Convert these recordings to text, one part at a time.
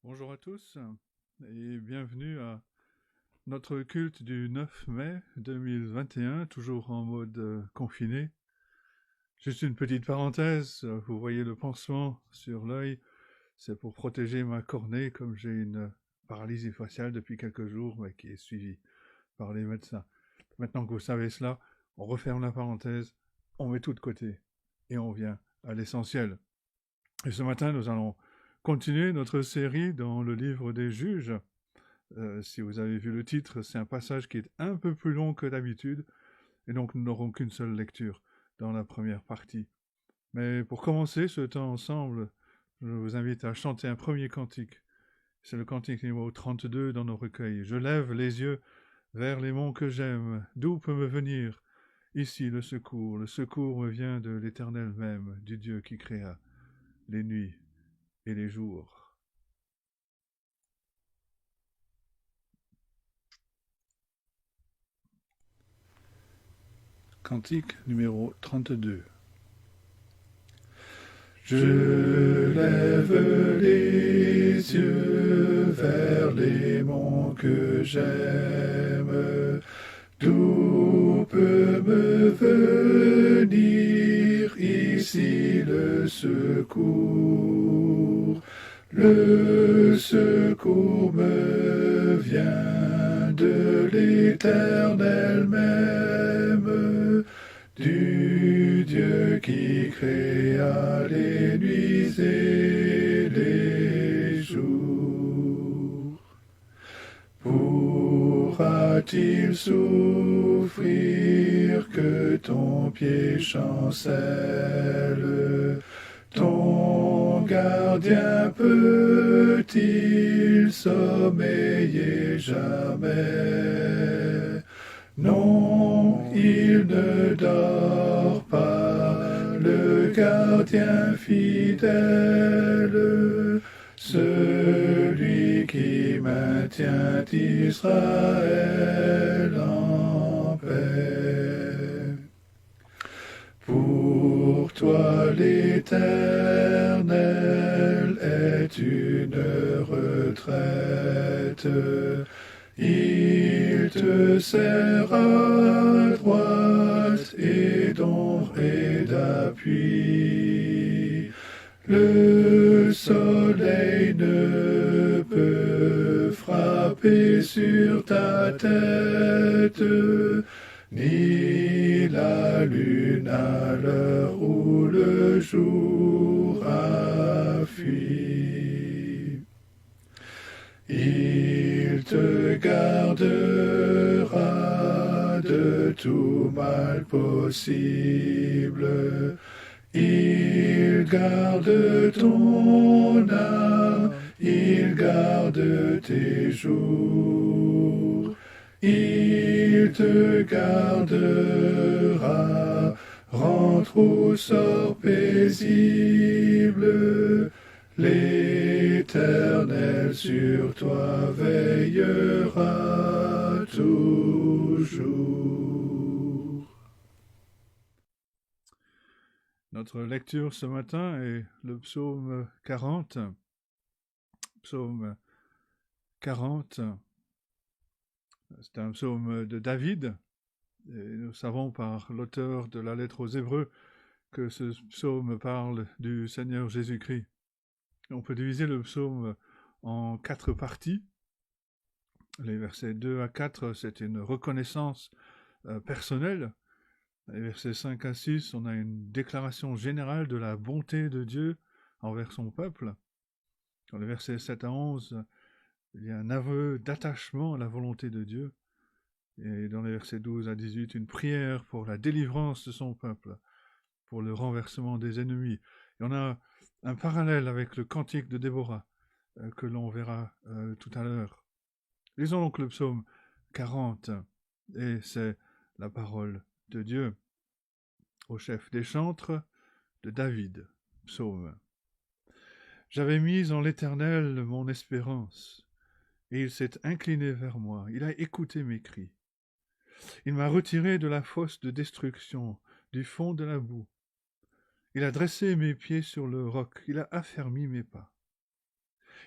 Bonjour à tous et bienvenue à notre culte du 9 mai 2021, toujours en mode confiné. Juste une petite parenthèse, vous voyez le pansement sur l'œil, c'est pour protéger ma cornée comme j'ai une paralysie faciale depuis quelques jours mais qui est suivie par les médecins. Maintenant que vous savez cela, on referme la parenthèse, on met tout de côté et on vient à l'essentiel. Et ce matin, nous allons continuer notre série dans le livre des Juges. Si vous avez vu le titre, c'est un passage qui est un peu plus long que d'habitude, et donc nous n'aurons qu'une seule lecture dans la première partie. Mais pour commencer ce temps ensemble, je vous invite à chanter un premier cantique. C'est le cantique numéro 32 dans nos recueils. Je lève les yeux vers les monts que j'aime. D'où peut me venir ici le secours? Le secours me vient de l'Éternel même, du Dieu qui créa les nuits et les jours. Cantique numéro 32. Je lève les yeux vers les monts que j'aime. D'où peut me venir ici le secours? Le secours me vient de l'Éternel même, du Dieu qui créa les nuits et les jours. Pourra-t-il souffrir que ton pied chancelle? Ton gardien peut-il sommeiller jamais? Non, il ne dort pas, le gardien fidèle, celui qui maintient Israël en paix. Pour toi l'Éternel est une retraite. Il te sert à droite et d'ombre et d'appui. Le soleil ne peut frapper sur ta tête, ni la lune à l'heure où le jour a fui. Il te gardera de tout mal possible. Il garde ton âme, il garde tes jours. Il te gardera, rentre ou sort paisible. L'Éternel sur toi veillera toujours. Notre lecture ce matin est le psaume 40. Psaume 40, c'est un psaume de David. Et nous savons par l'auteur de la lettre aux Hébreux que ce psaume parle du Seigneur Jésus-Christ. On peut diviser le psaume en 4 parties. Les versets 2 à 4, c'est une reconnaissance personnelle. Les versets 5 à 6, on a une déclaration générale de la bonté de Dieu envers son peuple. Dans les versets 7 à 11, il y a un aveu d'attachement à la volonté de Dieu. Et dans les versets 12 à 18, une prière pour la délivrance de son peuple, pour le renversement des ennemis. Et on a un parallèle avec le cantique de Déborah, que l'on verra tout à l'heure. Lisons donc le psaume 40, et c'est la parole de Dieu. Au chef des chantres de David, psaume. J'avais mis en l'Éternel mon espérance, et il s'est incliné vers moi, il a écouté mes cris. Il m'a retiré de la fosse de destruction, du fond de la boue. Il a dressé mes pieds sur le roc, il a affermi mes pas.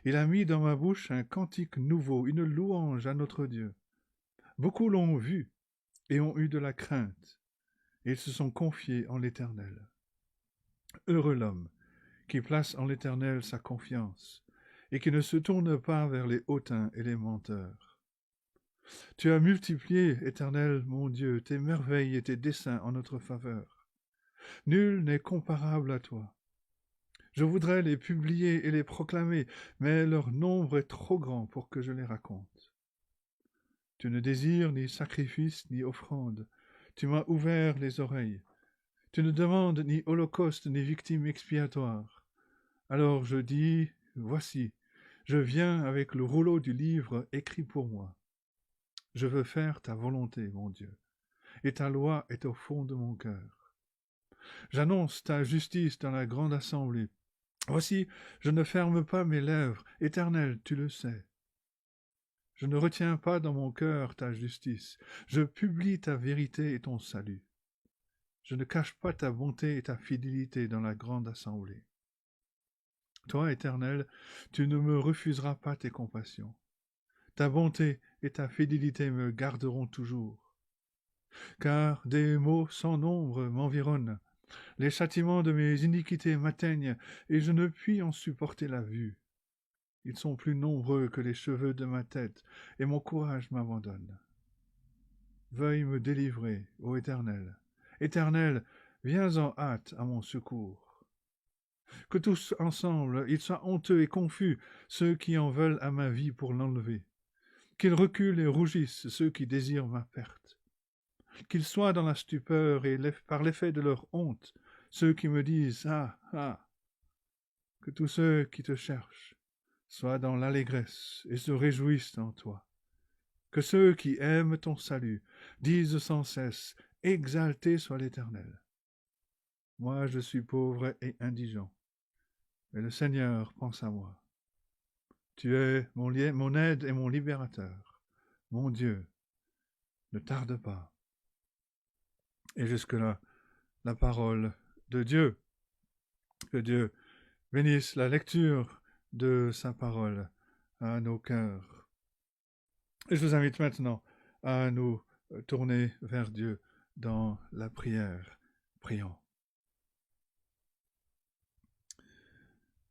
Il a mis dans ma bouche un cantique nouveau, une louange à notre Dieu. Beaucoup l'ont vu et ont eu de la crainte, et ils se sont confiés en l'Éternel. Heureux l'homme qui place en l'Éternel sa confiance, et qui ne se tourne pas vers les hautains et les menteurs. Tu as multiplié, Éternel, mon Dieu, tes merveilles et tes desseins en notre faveur. Nul n'est comparable à toi. Je voudrais les publier et les proclamer, mais leur nombre est trop grand pour que je les raconte. Tu ne désires ni sacrifice ni offrande. Tu m'as ouvert les oreilles. Tu ne demandes ni holocauste ni victime expiatoire. Alors je dis, voici, je viens avec le rouleau du livre écrit pour moi. Je veux faire ta volonté, mon Dieu, et ta loi est au fond de mon cœur. J'annonce ta justice dans la grande assemblée. Voici, je ne ferme pas mes lèvres, Éternel, tu le sais. Je ne retiens pas dans mon cœur ta justice, je publie ta vérité et ton salut. Je ne cache pas ta bonté et ta fidélité dans la grande assemblée. Toi, Éternel, tu ne me refuseras pas tes compassions. Ta bonté et ta fidélité me garderont toujours. Car des maux sans nombre m'environnent. Les châtiments de mes iniquités m'atteignent, et je ne puis en supporter la vue. Ils sont plus nombreux que les cheveux de ma tête, et mon courage m'abandonne. Veuille me délivrer, ô Éternel. Éternel, viens en hâte à mon secours. Que tous ensemble, ils soient honteux et confus, ceux qui en veulent à ma vie pour l'enlever. Qu'ils reculent et rougissent, ceux qui désirent ma perte. Qu'ils soient dans la stupeur et par l'effet de leur honte, ceux qui me disent « Ah, ah !» Que tous ceux qui te cherchent soient dans l'allégresse et se réjouissent en toi. Que ceux qui aiment ton salut disent sans cesse « Exalté soit l'Éternel !» Moi je suis pauvre et indigent, mais le Seigneur pense à moi. Tu es mon aide et mon libérateur. Mon Dieu, ne tarde pas. Et jusque-là, la parole de Dieu. Que Dieu bénisse la lecture de sa parole à nos cœurs. Et je vous invite maintenant à nous tourner vers Dieu dans la prière. Prions.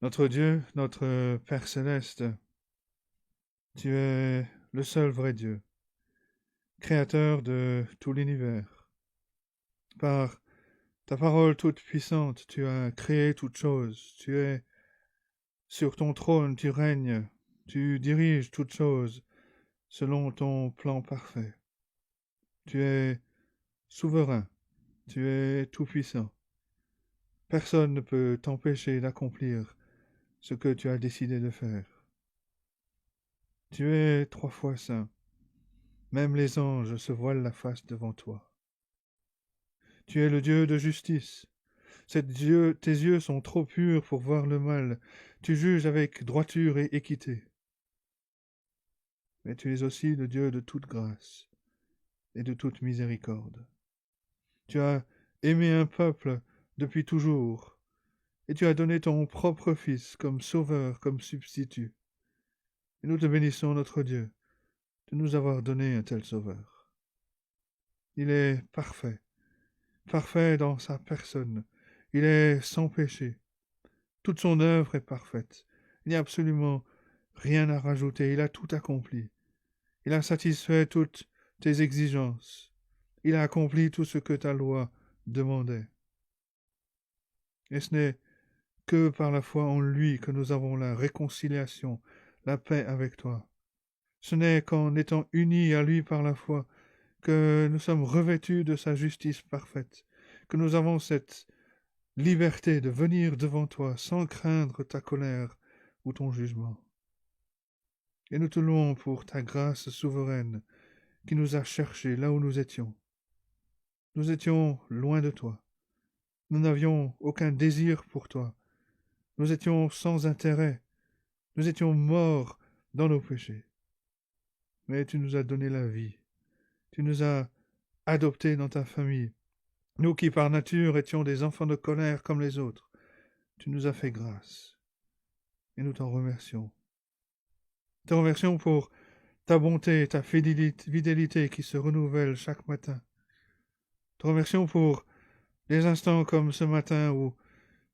Notre Dieu, notre Père céleste, tu es le seul vrai Dieu, créateur de tout l'univers. Par ta parole toute puissante, tu as créé toutes choses. Tu es sur ton trône, tu règnes, tu diriges toutes choses selon ton plan parfait. Tu es souverain, tu es tout-puissant. Personne ne peut t'empêcher d'accomplir ce que tu as décidé de faire. Tu es 3 fois saint. Même les anges se voilent la face devant toi. Tu es le Dieu de justice. Tes yeux sont trop purs pour voir le mal. Tu juges avec droiture et équité. Mais tu es aussi le Dieu de toute grâce et de toute miséricorde. Tu as aimé un peuple depuis toujours, et tu as donné ton propre Fils comme sauveur, comme substitut. Et nous te bénissons, notre Dieu, de nous avoir donné un tel sauveur. Il est parfait, parfait dans sa personne. Il est sans péché. Toute son œuvre est parfaite. Il n'y a absolument rien à rajouter. Il a tout accompli. Il a satisfait toutes tes exigences. Il a accompli tout ce que ta loi demandait. Et ce n'est que par la foi en lui que nous avons la réconciliation, la paix avec toi. Ce n'est qu'en étant unis à lui par la foi que nous sommes revêtus de sa justice parfaite, que nous avons cette liberté de venir devant toi sans craindre ta colère ou ton jugement. Et nous te louons pour ta grâce souveraine qui nous a cherchés là où nous étions. Nous étions loin de toi. Nous n'avions aucun désir pour toi. Nous étions sans intérêt. Nous étions morts dans nos péchés. Mais tu nous as donné la vie. Tu nous as adoptés dans ta famille. Nous qui par nature étions des enfants de colère comme les autres, tu nous as fait grâce. Et nous t'en remercions. Te remercions pour ta bonté et ta fidélité qui se renouvellent chaque matin. Te remercions pour des instants comme ce matin où,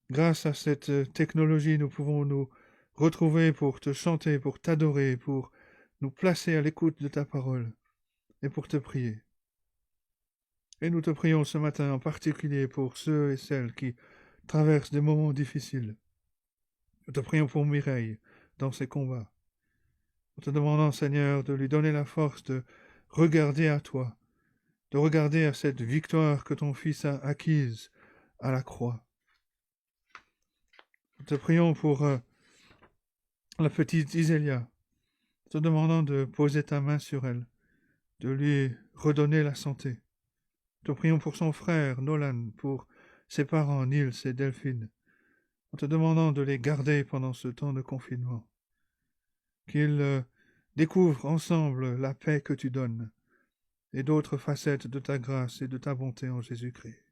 grâce à cette technologie, nous pouvons nous retrouver pour te chanter, pour t'adorer, pour nous placer à l'écoute de ta parole et pour te prier. Et nous te prions ce matin en particulier pour ceux et celles qui traversent des moments difficiles. Nous te prions pour Mireille dans ses combats. En te demandant, Seigneur, de lui donner la force de regarder à toi, de regarder à cette victoire que ton Fils a acquise à la croix. Nous te prions pour la petite Isélia, te demandant de poser ta main sur elle, de lui redonner la santé. Nous te prions pour son frère, Nolan, pour ses parents, Niels et Delphine, en te demandant de les garder pendant ce temps de confinement. Qu'ils découvrent ensemble la paix que tu donnes et d'autres facettes de ta grâce et de ta bonté en Jésus-Christ.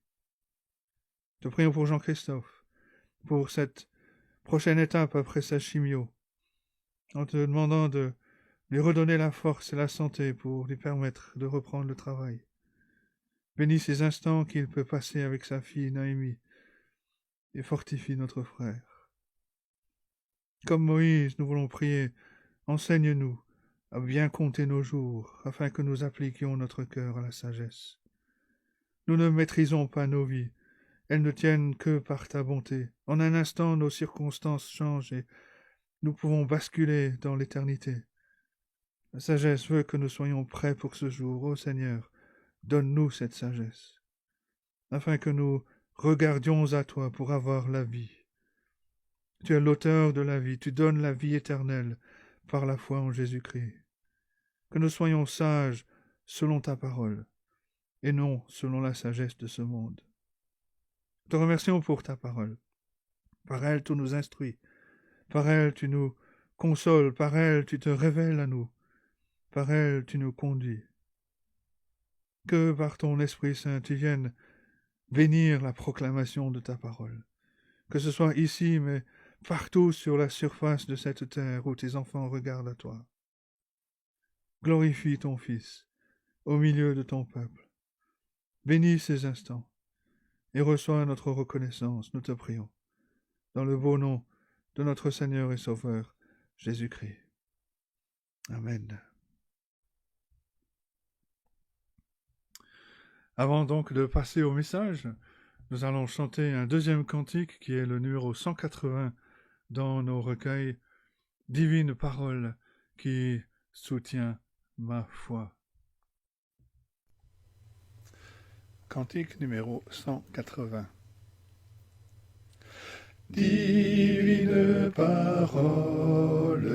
Te prions pour Jean-Christophe, pour cette prochaine étape après sa chimio, en te demandant de lui redonner la force et la santé pour lui permettre de reprendre le travail. Bénis ces instants qu'il peut passer avec sa fille Naïmi et fortifie notre frère. Comme Moïse, nous voulons prier, enseigne-nous à bien compter nos jours, afin que nous appliquions notre cœur à la sagesse. Nous ne maîtrisons pas nos vies, elles ne tiennent que par ta bonté. En un instant, nos circonstances changent et nous pouvons basculer dans l'éternité. La sagesse veut que nous soyons prêts pour ce jour. Ô Seigneur, donne-nous cette sagesse, afin que nous regardions à toi pour avoir la vie. Tu es l'auteur de la vie, tu donnes la vie éternelle par la foi en Jésus-Christ. Que nous soyons sages selon ta parole, et non selon la sagesse de ce monde. Nous te remercions pour ta parole. Par elle, tu nous instruis. Par elle, tu nous consoles. Par elle, tu te révèles à nous. Par elle, tu nous conduis. Que par ton Esprit Saint, tu viennes bénir la proclamation de ta parole. Que ce soit ici, mais partout sur la surface de cette terre où tes enfants regardent à toi. Glorifie ton Fils au milieu de ton peuple. Bénis ces instants et reçois notre reconnaissance, nous te prions, dans le beau nom de notre Seigneur et Sauveur, Jésus-Christ. Amen. Avant donc de passer au message, nous allons chanter un deuxième cantique qui est le numéro 180 dans nos recueils, Divine parole qui soutient ma foi. Cantique numéro 180. Divine parole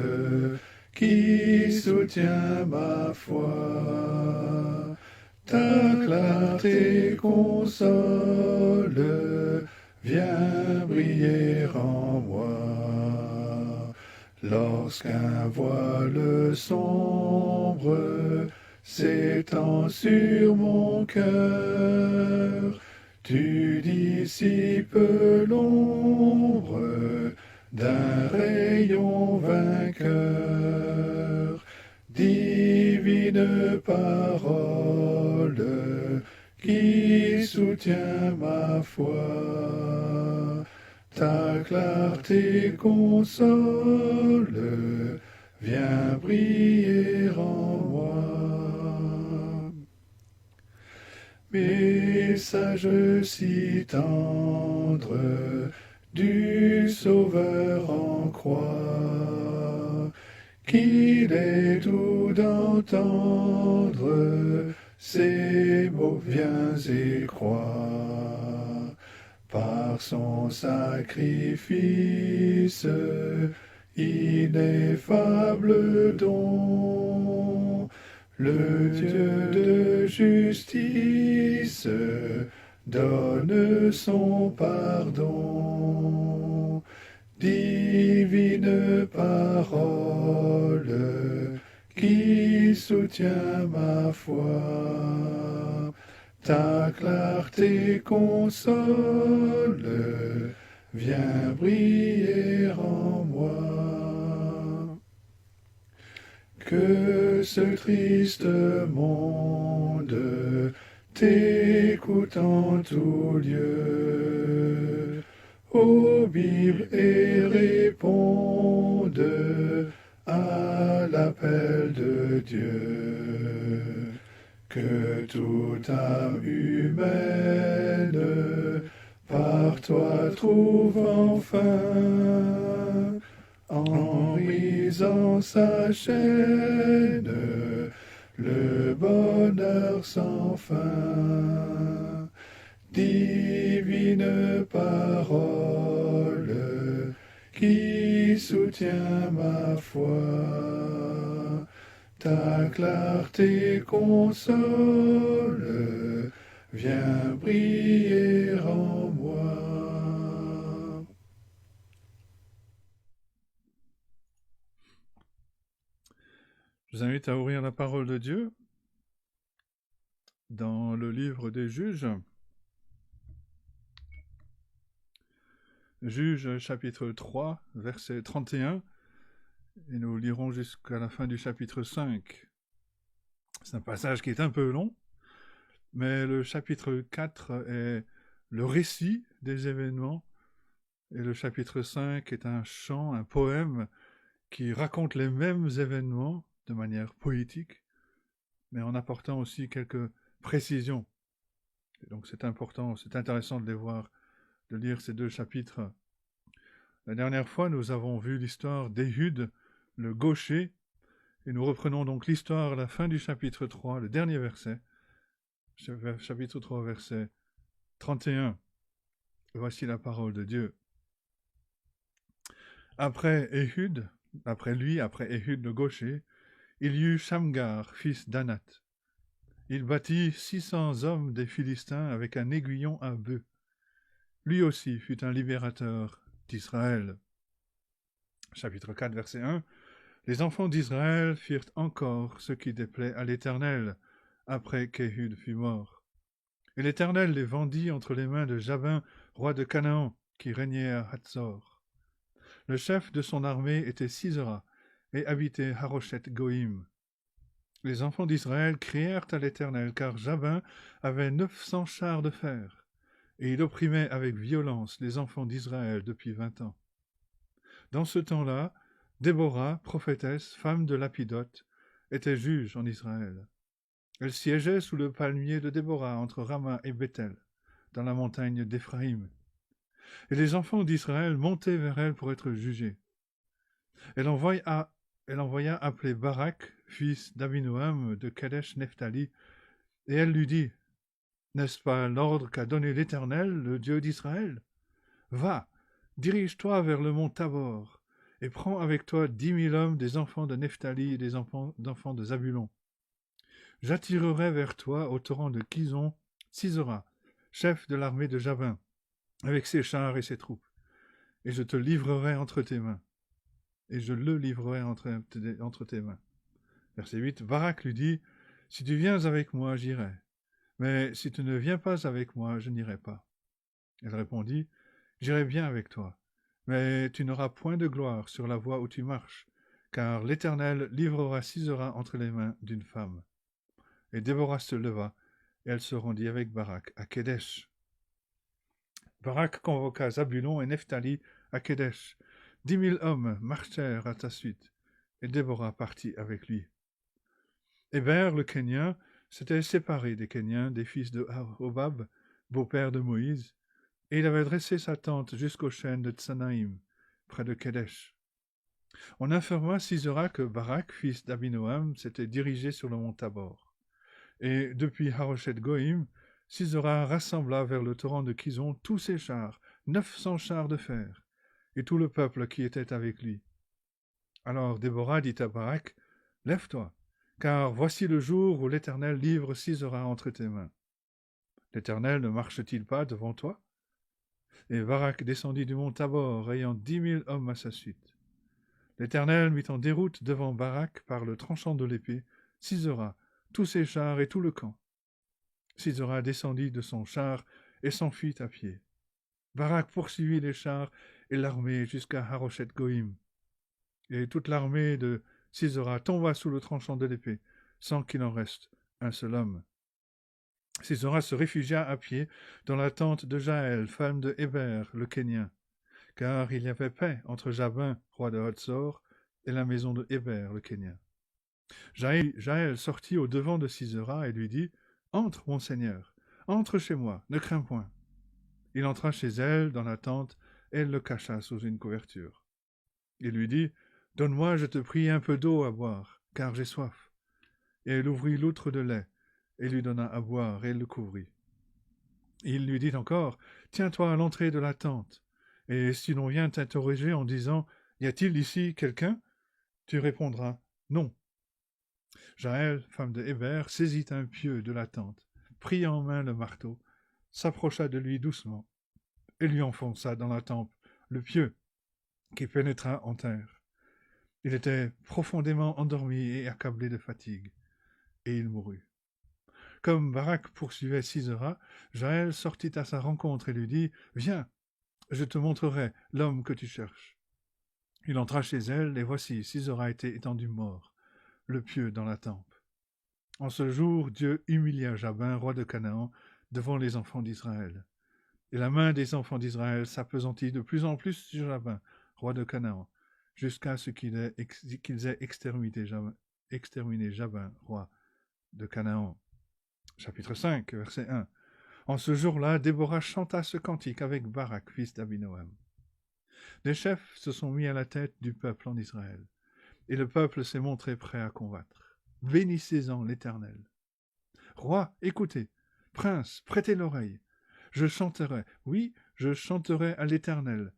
qui soutient ma foi, ta clarté console, viens briller en moi. Lorsqu'un voile sombre s'étend sur mon cœur, tu dissipes l'ombre d'un rayon vainqueur. Divine parole qui soutient ma foi, ta clarté console, viens briller en moi. Message si tendre du Sauveur en croix, qu'il est doux d'entendre ces mots viens et crois. Par son sacrifice, ineffable don, le Dieu de justice donne son pardon. Divine parole qui soutient ma foi, ta clarté console, viens briller en moi. que ce triste monde t'écoute en tout lieu. Ô Bible, et réponde à l'appel de Dieu. Que toute âme humaine par toi trouve enfin, en brisant sa chaîne, le bonheur sans fin. Divine parole qui soutient ma foi, ta clarté console, viens briller en moi. Je vous invite à ouvrir la parole de Dieu dans le livre des Juges. Juges chapitre 3, verset 31, et nous lirons jusqu'à la fin du chapitre 5. C'est un passage qui est un peu long, mais le chapitre 4 est le récit des événements, et le chapitre 5 est un chant, un poème qui raconte les mêmes événements de manière poétique, mais en apportant aussi quelques précisions. Et donc c'est important, c'est intéressant de les voir, de lire ces deux chapitres. La dernière fois, nous avons vu l'histoire d'Éhud, le gaucher, et nous reprenons donc l'histoire à la fin du chapitre 3, le dernier verset, chapitre 3, verset 31. Voici la parole de Dieu. Après Éhud le gaucher, il y eut Shamgar, fils d'Anath. Il bâtit 600 hommes des Philistins avec un aiguillon à bœuf. Lui aussi fut un libérateur d'Israël. Chapitre 4, verset 1. Les enfants d'Israël firent encore ce qui déplaît à l'Éternel, après qu'Éhud fut mort. Et l'Éternel les vendit entre les mains de Jabin, roi de Canaan, qui régnait à Hatzor. Le chef de son armée était Sisera, et habitait Haroshet Goïm. Les enfants d'Israël crièrent à l'Éternel, car Jabin avait 900 chars de fer, et il opprimait avec violence les enfants d'Israël depuis 20 ans. Dans ce temps-là, Déborah, prophétesse, femme de Lapidote, était juge en Israël. Elle siégeait sous le palmier de Déborah entre Rama et Bethel, dans la montagne d'Éphraïm. Et les enfants d'Israël montaient vers elle pour être jugés. Elle envoya appeler Barak, fils d'Abinoam de Kadesh Nephtali, et elle lui dit, « N'est-ce pas l'ordre qu'a donné l'Éternel, le Dieu d'Israël? Va, dirige-toi vers le mont Tabor, et prends avec toi 10 000 hommes des enfants de Nephtali et des enfants de Zabulon. J'attirerai vers toi au torrent de Kison Sisera, chef de l'armée de Jabin, avec ses chars et ses troupes, et je te livrerai entre tes mains. Et je le livrerai entre tes mains. » Verset 8, Barak lui dit, « Si tu viens avec moi, j'irai. Mais si tu ne viens pas avec moi, je n'irai pas. » Elle répondit, « J'irai bien avec toi. Mais tu n'auras point de gloire sur la voie où tu marches, car l'Éternel livrera Sisera entre les mains d'une femme. » Et Déborah se leva, et elle se rendit avec Barak à Kédesh. Barak convoqua Zabulon et Nephtali à Kédesh. 10 000 hommes marchèrent à sa suite, et Déborah partit avec lui. Héber, le Kénien, s'était séparé des Kéniens, des fils de Hobab, beau-père de Moïse, et il avait dressé sa tente jusqu'aux chênes de Tsanaïm, près de Kédesh. On informa Sisera que Barak, fils d'Abinoam, s'était dirigé sur le mont Tabor. Et depuis Haroshet Goïm, Sisera rassembla vers le torrent de Kison tous ses chars, 900 chars de fer, et tout le peuple qui était avec lui. Alors Déborah dit à Barak, « Lève-toi, car voici le jour où l'Éternel livre Sisera entre tes mains. L'Éternel ne marche-t-il pas devant toi ?» Et Barak descendit du mont Tabor, ayant 10 000 hommes à sa suite. L'Éternel mit en déroute devant Barak par le tranchant de l'épée Sisera, tous ses chars et tout le camp. Sisera descendit de son char et s'enfuit à pied. Barak poursuivit les chars et l'armée jusqu'à Haroshet Goïm. Et toute l'armée de Sisera tomba sous le tranchant de l'épée, sans qu'il en reste un seul homme. Sisera se réfugia à pied dans la tente de Jaël, femme de Héber, le Kénien, car il y avait paix entre Jabin, roi de Hatzor, et la maison de Héber, le Kénien. Jaël sortit au devant de Sisera et lui dit « Entre, mon seigneur, entre chez moi, ne crains point. » Il entra chez elle, dans la tente, et elle le cacha sous une couverture. Il lui dit « Donne-moi, je te prie, un peu d'eau à boire, car j'ai soif. » Et elle ouvrit l'outre de lait, et lui donna à boire, et elle le couvrit. Il lui dit encore « Tiens-toi à l'entrée de la tente, et si l'on vient t'interroger en disant « Y a-t-il ici quelqu'un ?» tu répondras « Non. » Jaël, femme de Héber, saisit un pieu de la tente, prit en main le marteau, s'approcha de lui doucement, et lui enfonça dans la tempe le pieu, qui pénétra en terre. Il était profondément endormi et accablé de fatigue, et il mourut. Comme Barak poursuivait Sisera, Jaël sortit à sa rencontre et lui dit « Viens, je te montrerai l'homme que tu cherches. » Il entra chez elle, et voici, Sisera était étendu mort, le pieu dans la tempe. En ce jour, Dieu humilia Jabin, roi de Canaan, devant les enfants d'Israël. Et la main des enfants d'Israël s'appesantit de plus en plus sur Jabin, roi de Canaan, jusqu'à ce qu'ils aient exterminé Jabin, roi de Canaan. Chapitre 5, verset 1. En ce jour-là, Déborah chanta ce cantique avec Barak, fils d'Abinoam. Les chefs se sont mis à la tête du peuple en Israël, et le peuple s'est montré prêt à combattre. Bénissez-en l'Éternel. Roi, écoutez. Prince, prêtez l'oreille. Je chanterai, oui, je chanterai à l'Éternel.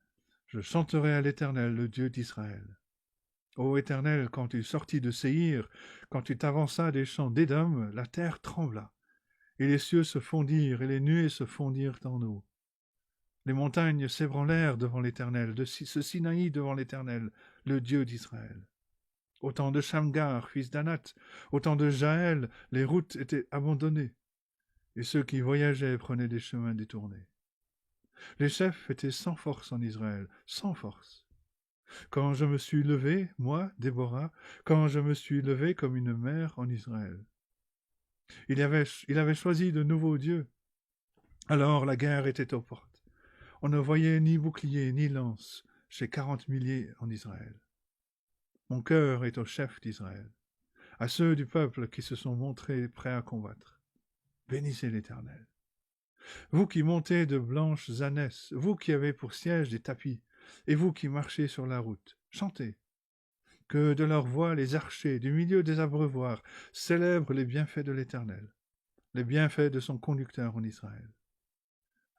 Je chanterai à l'Éternel, le Dieu d'Israël. Ô Éternel, quand tu sortis de Séhir, quand tu t'avanças des champs d'Édom, la terre trembla, et les cieux se fondirent, et les nuées se fondirent en eau. Les montagnes s'ébranlèrent devant l'Éternel, ce Sinaï devant l'Éternel, le Dieu d'Israël. Au temps de Shamgar, fils d'Anath, au temps de Jaël, les routes étaient abandonnées, et ceux qui voyageaient prenaient des chemins détournés. Les chefs étaient sans force en Israël, sans force. Quand je me suis levé, moi, Déborah, quand je me suis levé comme une mère en Israël. Il avait choisi de nouveaux dieux. Alors la guerre était aux portes. On ne voyait ni bouclier ni lance chez 40 milliers en Israël. Mon cœur est aux chefs d'Israël, à ceux du peuple qui se sont montrés prêts à combattre. Bénissez l'Éternel. Vous qui montez de blanches ânesses, vous qui avez pour siège des tapis, et vous qui marchez sur la route, chantez. Que de leur voix les archers, du milieu des abreuvoirs, célèbrent les bienfaits de l'Éternel, les bienfaits de son conducteur en Israël.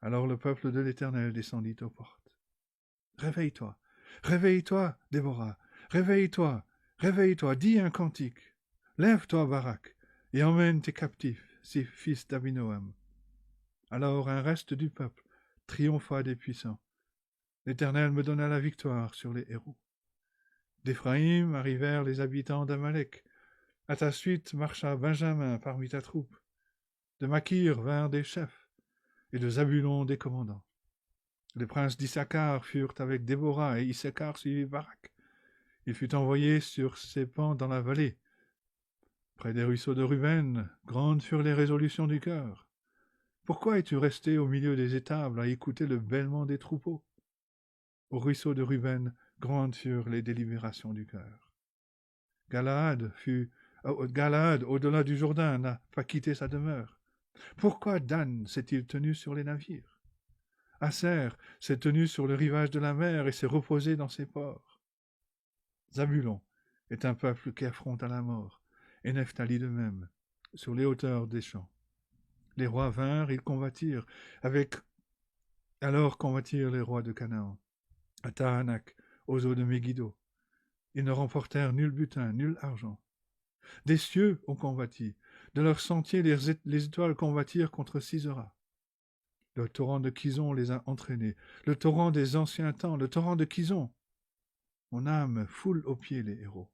Alors le peuple de l'Éternel descendit aux portes. Réveille-toi, réveille-toi, Déborah, réveille-toi, réveille-toi, dis un cantique. Lève-toi, Barak, et emmène tes captifs, ces fils d'Abinoam. Alors un reste du peuple triompha des puissants. L'Éternel me donna la victoire sur les héros. D'Éphraïm arrivèrent les habitants d'Amalek. À ta suite marcha Benjamin parmi ta troupe. De Makir vinrent des chefs, et de Zabulon des commandants. Les princes d'Issachar furent avec Déborah, et Issachar suivit Barak. Il fut envoyé sur ses pans dans la vallée. Près des ruisseaux de Ruben, grandes furent les résolutions du cœur. Pourquoi es-tu resté au milieu des étables à écouter le bêlement des troupeaux? Au ruisseau de Ruben, grandes furent les délibérations du cœur. Galaad, au-delà du Jourdain, n'a pas quitté sa demeure. Pourquoi Dan s'est-il tenu sur les navires? Aser s'est tenu sur le rivage de la mer et s'est reposé dans ses ports. Zabulon est un peuple qui affronte à la mort, et Nephtali de même, sur les hauteurs des champs. Les rois vinrent, ils combattirent, alors combattirent les rois de Canaan, à Tahanak, aux eaux de Megiddo. Ils ne remportèrent nul butin, nul argent. Des cieux ont combattu, de leurs sentiers les étoiles combattirent contre Sisera. Le torrent de Kison les a entraînés, le torrent des anciens temps, le torrent de Kison. Mon âme foule aux pieds les héros.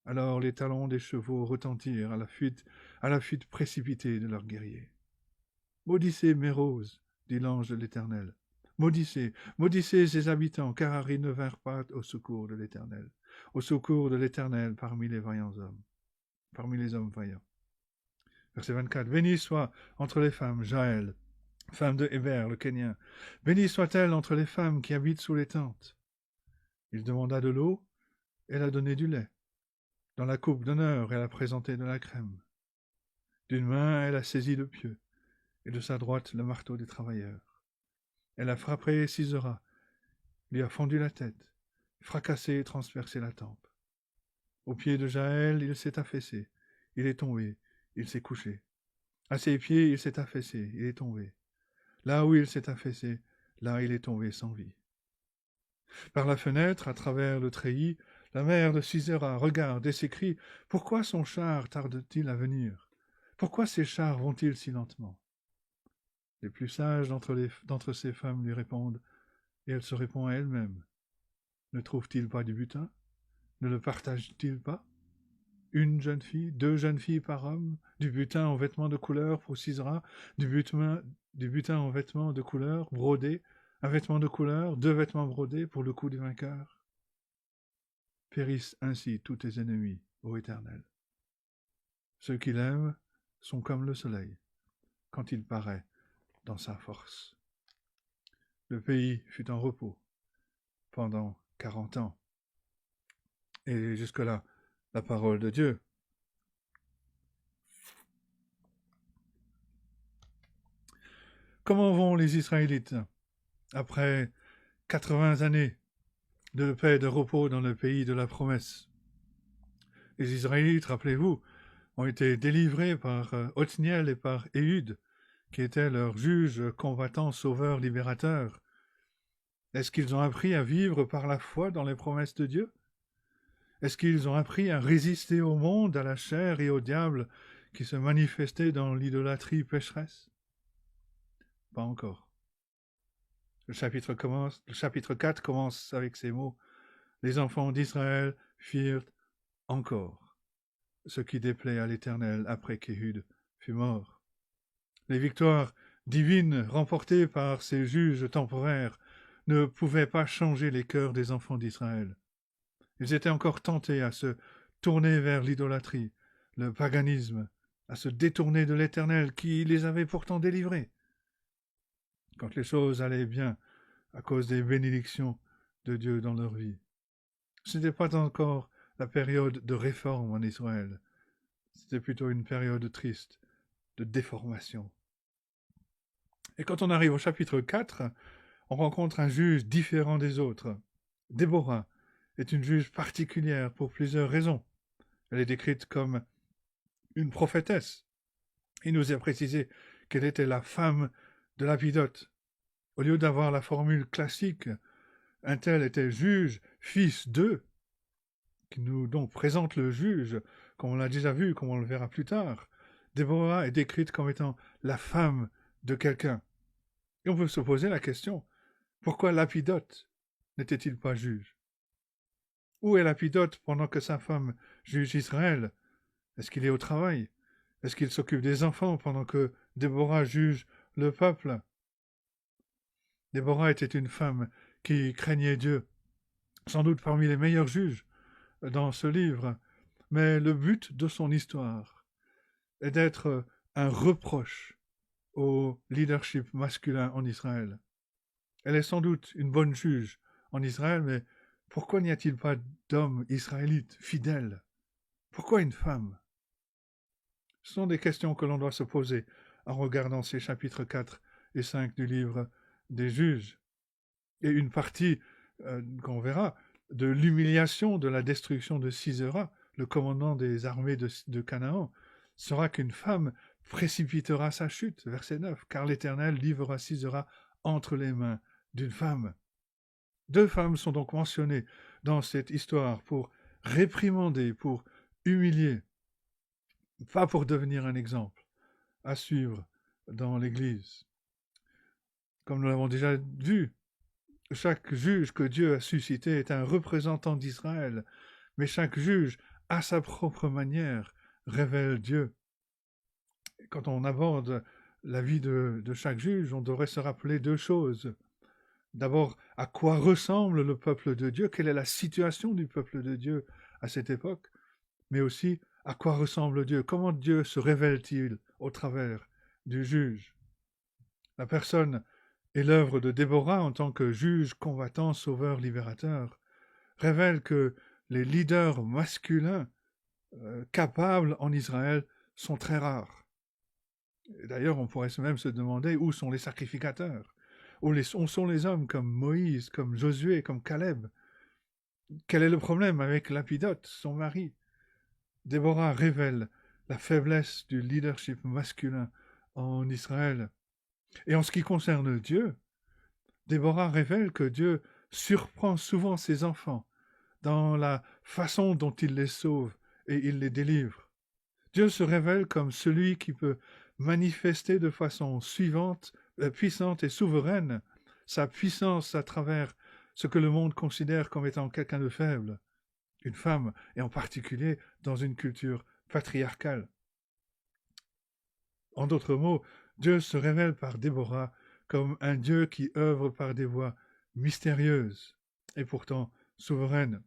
Alors les talons des chevaux retentirent à la fuite précipitée de leurs guerriers. Maudissez mes roses, dit l'ange de l'Éternel. Maudissez ses habitants, car ils ne vinrent pas au secours de l'Éternel. au secours de l'Éternel parmi les vaillants hommes, parmi les hommes vaillants. Verset 24. Bénie soit entre les femmes Jaël, femme de Héber, le Kénien. Bénie soit-elle entre les femmes qui habitent sous les tentes. Il demanda de l'eau, elle a donné du lait. Dans la coupe d'honneur, elle a présenté de la crème. D'une main, elle a saisi le pieu, et de sa droite le marteau des travailleurs. Elle a frappé Sisera, lui a fendu la tête, fracassé et transpercé la tempe. Au pied de Jaël, il s'est affaissé, il est tombé, il s'est couché. À ses pieds, il s'est affaissé, il est tombé. Là où il s'est affaissé, là il est tombé sans vie. Par la fenêtre, à travers le treillis, la mère de Sisera regarde et s'écrie « Pourquoi son char tarde-t-il à venir? Pourquoi ces chars vont-ils si lentement ?» Les plus sages d'entre ces femmes lui répondent, et elle se répond à elle-même. Ne trouve-t-il pas du butin? Ne le partage-t-il pas? Une jeune fille, 2 jeunes filles par homme, du butin en vêtements de couleur pour Sisera, du butin en vêtements de couleur brodés, un vêtement de couleur, 2 vêtements brodés pour le cou du vainqueur. Périssent ainsi tous tes ennemis, ô Éternel. Ceux qui l'aiment sont comme le soleil, quand il paraît dans sa force. Le pays fut en repos pendant 40 ans. Et jusque-là, la parole de Dieu. Comment vont les Israélites après 80 années de paix et de repos dans le pays de la promesse? Les Israélites, rappelez-vous, ont été délivrés par Othniel et par Éhud, qui étaient leurs juges, combattants, sauveurs, libérateurs. Est-ce qu'ils ont appris à vivre par la foi dans les promesses de Dieu? Est-ce qu'ils ont appris à résister au monde, à la chair et au diable qui se manifestaient dans l'idolâtrie pécheresse? Pas encore. Le chapitre 4 commence avec ces mots. Les enfants d'Israël firent encore ce qui déplaît à l'Éternel après qu'Éhud fut mort. Les victoires divines remportées par ces juges temporaires ne pouvaient pas changer les cœurs des enfants d'Israël. Ils étaient encore tentés à se tourner vers l'idolâtrie, le paganisme, à se détourner de l'Éternel qui les avait pourtant délivrés. Quand les choses allaient bien, à cause des bénédictions de Dieu dans leur vie. Ce n'était pas encore la période de réforme en Israël. C'était plutôt une période triste, de déformation. Et quand on arrive au chapitre 4, on rencontre un juge différent des autres. Déborah est une juge particulière pour plusieurs raisons. Elle est décrite comme une prophétesse. Il nous est précisé qu'elle était la femme de Lapidote. Au lieu d'avoir la formule classique, un tel était juge, fils d'eux, qui nous donc présente le juge, comme on l'a déjà vu, comme on le verra plus tard. Déborah est décrite comme étant la femme de quelqu'un. Et on peut se poser la question, pourquoi Lapidote n'était-il pas juge? Où est Lapidote pendant que sa femme juge Israël? Est-ce qu'il est au travail? Est-ce qu'il s'occupe des enfants pendant que Déborah juge le peuple? Déborah était une femme qui craignait Dieu, sans doute parmi les meilleurs juges dans ce livre, mais le but de son histoire est d'être un reproche au leadership masculin en Israël. Elle est sans doute une bonne juge en Israël, mais pourquoi n'y a-t-il pas d'hommes israélites fidèles? Pourquoi une femme? Ce sont des questions que l'on doit se poser en regardant ces chapitres 4 et 5 du livre des juges. Et une partie, qu'on verra, de l'humiliation de la destruction de Sisera, le commandant des armées de Canaan, sera qu'une femme précipitera sa chute, verset 9, car l'Éternel livrera Sisera entre les mains d'une femme. 2 femmes sont donc mentionnées dans cette histoire pour réprimander, pour humilier, pas pour devenir un exemple à suivre dans l'Église. Comme nous l'avons déjà vu, chaque juge que Dieu a suscité est un représentant d'Israël, mais chaque juge, à sa propre manière, révèle Dieu. Et quand on aborde la vie de chaque juge, on devrait se rappeler 2 choses. D'abord, à quoi ressemble le peuple de Dieu, quelle est la situation du peuple de Dieu à cette époque, mais aussi à quoi ressemble Dieu, comment Dieu se révèle-t-il au travers du juge. La personne et l'œuvre de Déborah en tant que juge, combattant, sauveur, libérateur révèle que les leaders masculins capables en Israël sont très rares. D'ailleurs, on pourrait même se demander où sont les sacrificateurs, où sont les hommes comme Moïse, comme Josué, comme Caleb. Quel est le problème avec Lapidote, son mari? Déborah révèle la faiblesse du leadership masculin en Israël. Et en ce qui concerne Dieu, Déborah révèle que Dieu surprend souvent ses enfants dans la façon dont il les sauve et il les délivre. Dieu se révèle comme celui qui peut manifester de façon puissante et souveraine sa puissance à travers ce que le monde considère comme étant quelqu'un de faible, une femme, et en particulier dans une culture patriarcale. En d'autres mots, Dieu se révèle par Déborah comme un Dieu qui œuvre par des voies mystérieuses et pourtant souveraines.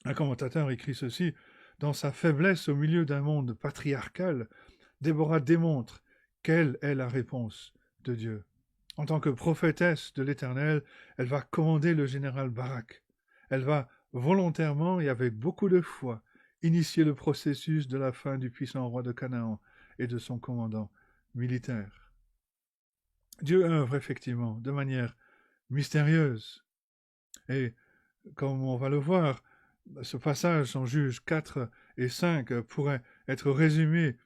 Un commentateur écrit ceci: dans sa faiblesse au milieu d'un monde patriarcal, Déborah démontre quelle est la réponse de Dieu. En tant que prophétesse de l'Éternel, elle va commander le général Barak. Elle va volontairement et avec beaucoup de foi initier le processus de la fin du puissant roi de Canaan et de son commandant militaire. Dieu œuvre effectivement de manière mystérieuse. Et comme on va le voir, ce passage en Juges 4 et 5 pourrait être résumé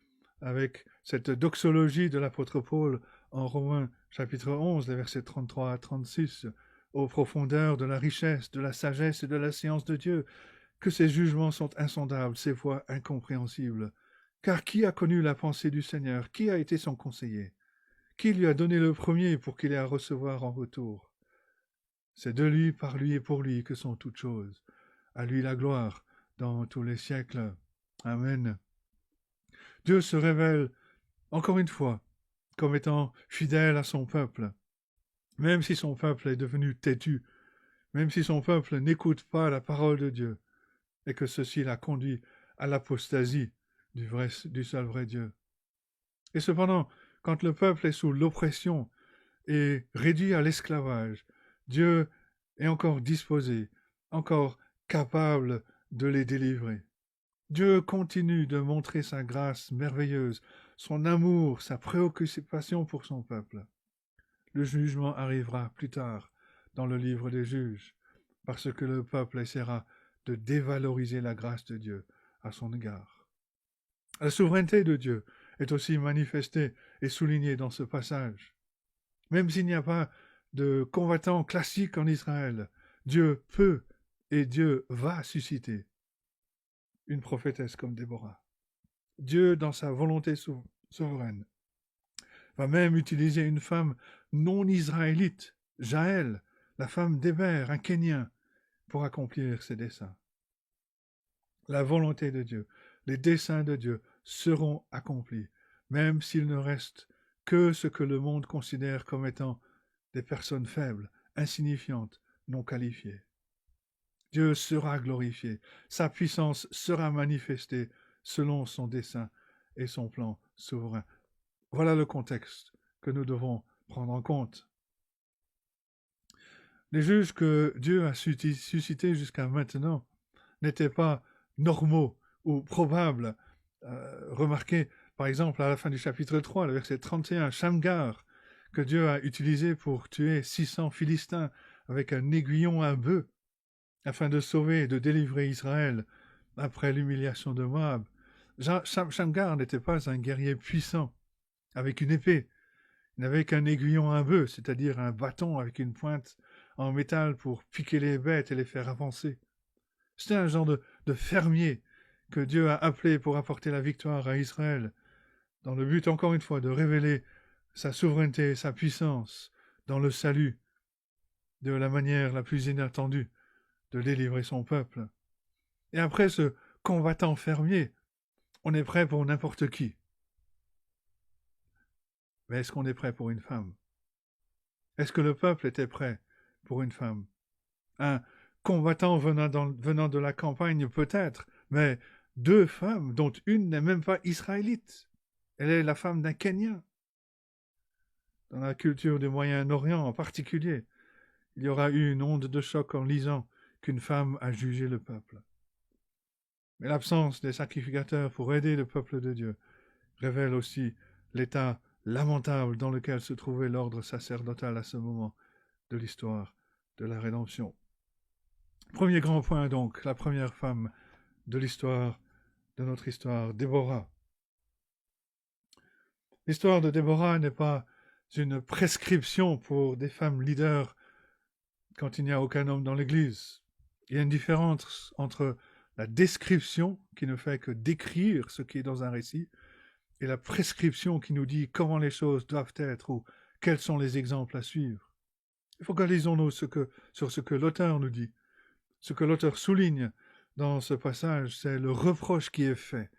avec cette doxologie de l'apôtre Paul en Romains chapitre 11, les versets 33 à 36, aux profondeurs de la richesse, de la sagesse et de la science de Dieu, que ses jugements sont insondables, ses voies incompréhensibles. Car qui a connu la pensée du Seigneur? Qui a été son conseiller? Qui lui a donné le premier pour qu'il ait à recevoir en retour? C'est de lui, par lui et pour lui que sont toutes choses. À lui la gloire dans tous les siècles. Amen. Dieu se révèle, encore une fois, comme étant fidèle à son peuple, même si son peuple est devenu têtu, même si son peuple n'écoute pas la parole de Dieu, et que ceci l'a conduit à l'apostasie du seul vrai Dieu. Et cependant, quand le peuple est sous l'oppression et réduit à l'esclavage, Dieu est encore disposé, encore capable de les délivrer. Dieu continue de montrer sa grâce merveilleuse, son amour, sa préoccupation pour son peuple. Le jugement arrivera plus tard dans le livre des juges, parce que le peuple essaiera de dévaloriser la grâce de Dieu à son égard. La souveraineté de Dieu est aussi manifestée et soulignée dans ce passage. Même s'il n'y a pas de combattants classiques en Israël, Dieu peut et Dieu va susciter une prophétesse comme Déborah. Dieu, dans sa volonté souveraine, va même utiliser une femme non israélite, Jaël, la femme d'Héber, un Kénien, pour accomplir ses desseins. La volonté de Dieu, les desseins de Dieu seront accomplis, même s'il ne reste que ce que le monde considère comme étant des personnes faibles, insignifiantes, non qualifiées. Dieu sera glorifié, sa puissance sera manifestée selon son dessein et son plan souverain. Voilà le contexte que nous devons prendre en compte. Les juges que Dieu a suscités jusqu'à maintenant n'étaient pas normaux ou probables. Remarquez, par exemple, à la fin du chapitre 3, le verset 31, Shamgar, que Dieu a utilisé pour tuer 600 Philistins avec un aiguillon à bœuf, afin de sauver et de délivrer Israël après l'humiliation de Moab. Shamgar n'était pas un guerrier puissant, avec une épée. Il n'avait qu'un aiguillon à bœuf, c'est-à-dire un bâton avec une pointe en métal pour piquer les bêtes et les faire avancer. C'était un genre de fermier que Dieu a appelé pour apporter la victoire à Israël, dans le but, encore une fois, de révéler sa souveraineté et sa puissance dans le salut, de la manière la plus inattendue, de délivrer son peuple. Et après ce combattant fermier, on est prêt pour n'importe qui. Mais est-ce qu'on est prêt pour une femme? Est-ce que le peuple était prêt pour une femme. Un combattant venant de la campagne peut-être, mais 2 femmes, dont une n'est même pas israélite. Elle est la femme d'un Kenyan. Dans la culture du Moyen-Orient en particulier, il y aura eu une onde de choc en lisant qu'une femme a jugé le peuple. Mais l'absence des sacrificateurs pour aider le peuple de Dieu révèle aussi l'état lamentable dans lequel se trouvait l'ordre sacerdotal à ce moment de l'histoire de la rédemption. Premier grand point donc, la première femme de l'histoire, de notre histoire, Déborah. L'histoire de Déborah n'est pas une prescription pour des femmes leaders quand il n'y a aucun homme dans l'Église. Il y a une différence entre la description, qui ne fait que décrire ce qui est dans un récit, et la prescription qui nous dit comment les choses doivent être ou quels sont les exemples à suivre. Focalisons-nous sur ce que l'auteur nous dit. Ce que l'auteur souligne dans ce passage, c'est le reproche qui est fait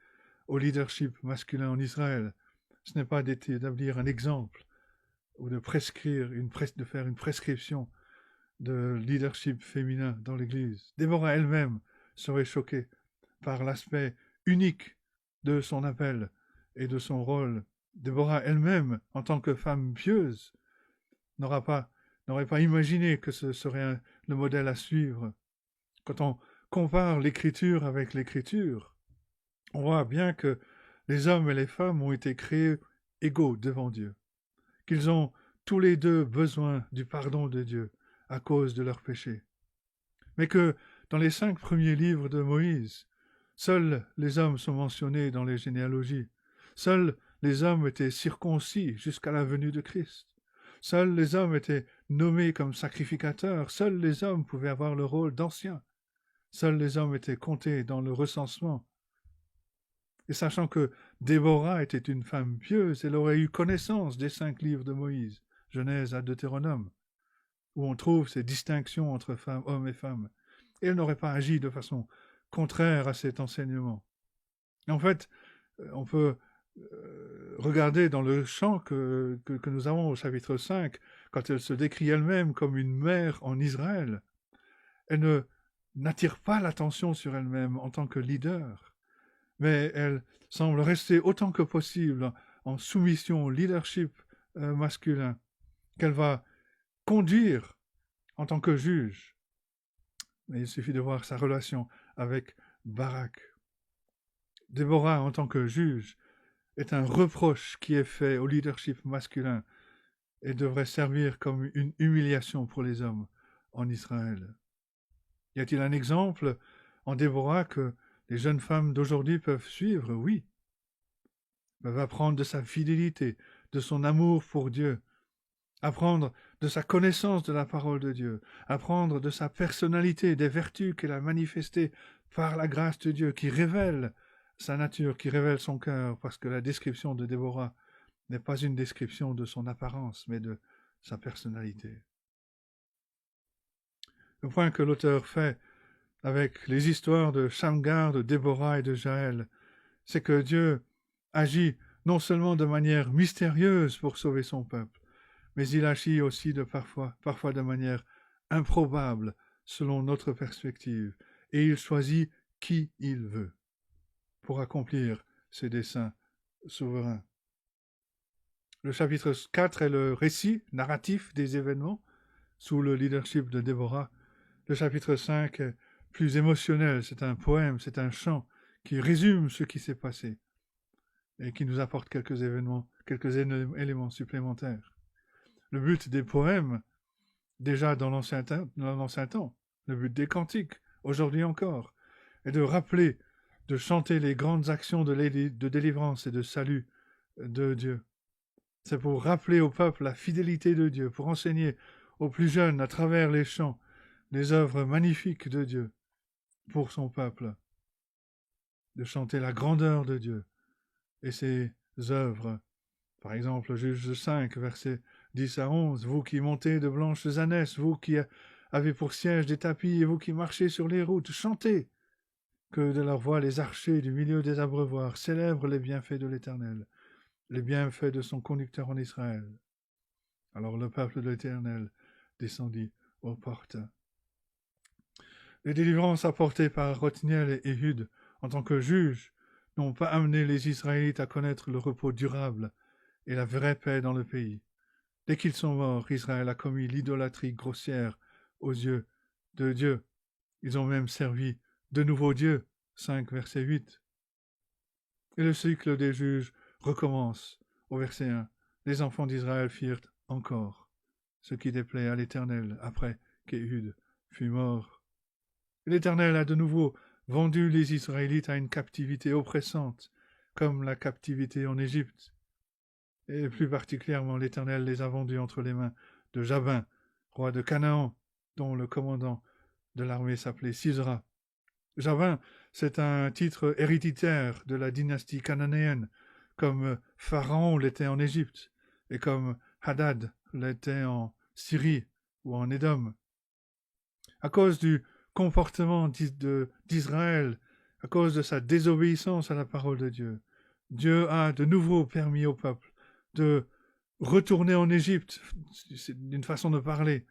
au leadership masculin en Israël. Ce n'est pas d'établir un exemple ou de de faire une prescription de leadership féminin dans l'Église. Déborah elle-même serait choquée par l'aspect unique de son appel et de son rôle. Déborah elle-même, en tant que femme pieuse, n'aurait pas imaginé que ce serait le modèle à suivre. Quand on compare l'Écriture avec l'Écriture, on voit bien que les hommes et les femmes ont été créés égaux devant Dieu, qu'ils ont tous les deux besoin du pardon de Dieu à cause de leurs péchés. Mais que dans les 5 premiers livres de Moïse, seuls les hommes sont mentionnés dans les généalogies. Seuls les hommes étaient circoncis jusqu'à la venue de Christ. Seuls les hommes étaient nommés comme sacrificateurs. Seuls les hommes pouvaient avoir le rôle d'anciens. Seuls les hommes étaient comptés dans le recensement. Et sachant que Déborah était une femme pieuse, elle aurait eu connaissance des 5 livres de Moïse, Genèse à Deutéronome, où on trouve ces distinctions entre hommes et femmes. Et elle n'aurait pas agi de façon contraire à cet enseignement. En fait, on peut regarder dans le chant que nous avons au chapitre 5, quand elle se décrit elle-même comme une mère en Israël, elle n'attire pas l'attention sur elle-même en tant que leader, mais elle semble rester autant que possible en soumission au leadership masculin qu'elle va conduire en tant que juge. Mais il suffit de voir sa relation avec Barak. Déborah, en tant que juge, est un reproche qui est fait au leadership masculin et devrait servir comme une humiliation pour les hommes en Israël. Y a-t-il un exemple en Déborah que les jeunes femmes d'aujourd'hui peuvent suivre? Oui. Elles peuvent apprendre de sa fidélité, de son amour pour Dieu, apprendre de sa connaissance de la parole de Dieu, apprendre de sa personnalité, des vertus qu'elle a manifestées par la grâce de Dieu, qui révèle sa nature, qui révèle son cœur, parce que la description de Déborah n'est pas une description de son apparence, mais de sa personnalité. Le point que l'auteur fait avec les histoires de Shamgar, de Déborah et de Jaël, c'est que Dieu agit non seulement de manière mystérieuse pour sauver son peuple, mais il agit aussi parfois de manière improbable selon notre perspective, et il choisit qui il veut pour accomplir ses desseins souverains. Le chapitre 4 est le récit narratif des événements sous le leadership de Déborah. Le chapitre 5 est plus émotionnel, c'est un poème, c'est un chant qui résume ce qui s'est passé et qui nous apporte quelques éléments supplémentaires. Le but des poèmes, déjà dans l'Ancien Temps, le but des cantiques, aujourd'hui encore, est de rappeler, de chanter les grandes actions de délivrance et de salut de Dieu. C'est pour rappeler au peuple la fidélité de Dieu, pour enseigner aux plus jeunes, à travers les chants, les œuvres magnifiques de Dieu pour son peuple, de chanter la grandeur de Dieu et ses œuvres. Par exemple, Juge 5, versets 10 à 11, « Vous qui montez de blanches ânesses, vous qui avez pour siège des tapis et vous qui marchez sur les routes, chantez, que de leur voix les archers du milieu des abreuvoirs célèbrent les bienfaits de l'Éternel, les bienfaits de son conducteur en Israël. » Alors le peuple de l'Éternel descendit aux portes. Les délivrances apportées par Othniel et Éhud en tant que juges n'ont pas amené les Israélites à connaître le repos durable et la vraie paix dans le pays. Dès qu'ils sont morts, Israël a commis l'idolâtrie grossière aux yeux de Dieu. Ils ont même servi de nouveaux dieux. 5, verset 8. Et le cycle des juges recommence au verset 1. Les enfants d'Israël firent encore ce qui déplaît à l'Éternel après qu'Éhud fut mort. L'Éternel a de nouveau vendu les Israélites à une captivité oppressante, comme la captivité en Égypte. Et plus particulièrement, l'Éternel les a vendus entre les mains de Jabin, roi de Canaan, dont le commandant de l'armée s'appelait Sisera. Jabin, c'est un titre héréditaire de la dynastie cananéenne, comme Pharaon l'était en Égypte, et comme Hadad l'était en Syrie ou en Édom. À cause du comportement d'Israël, à cause de sa désobéissance à la parole de Dieu, Dieu a de nouveau permis au peuple de retourner en Égypte, c'est d'une façon de parler,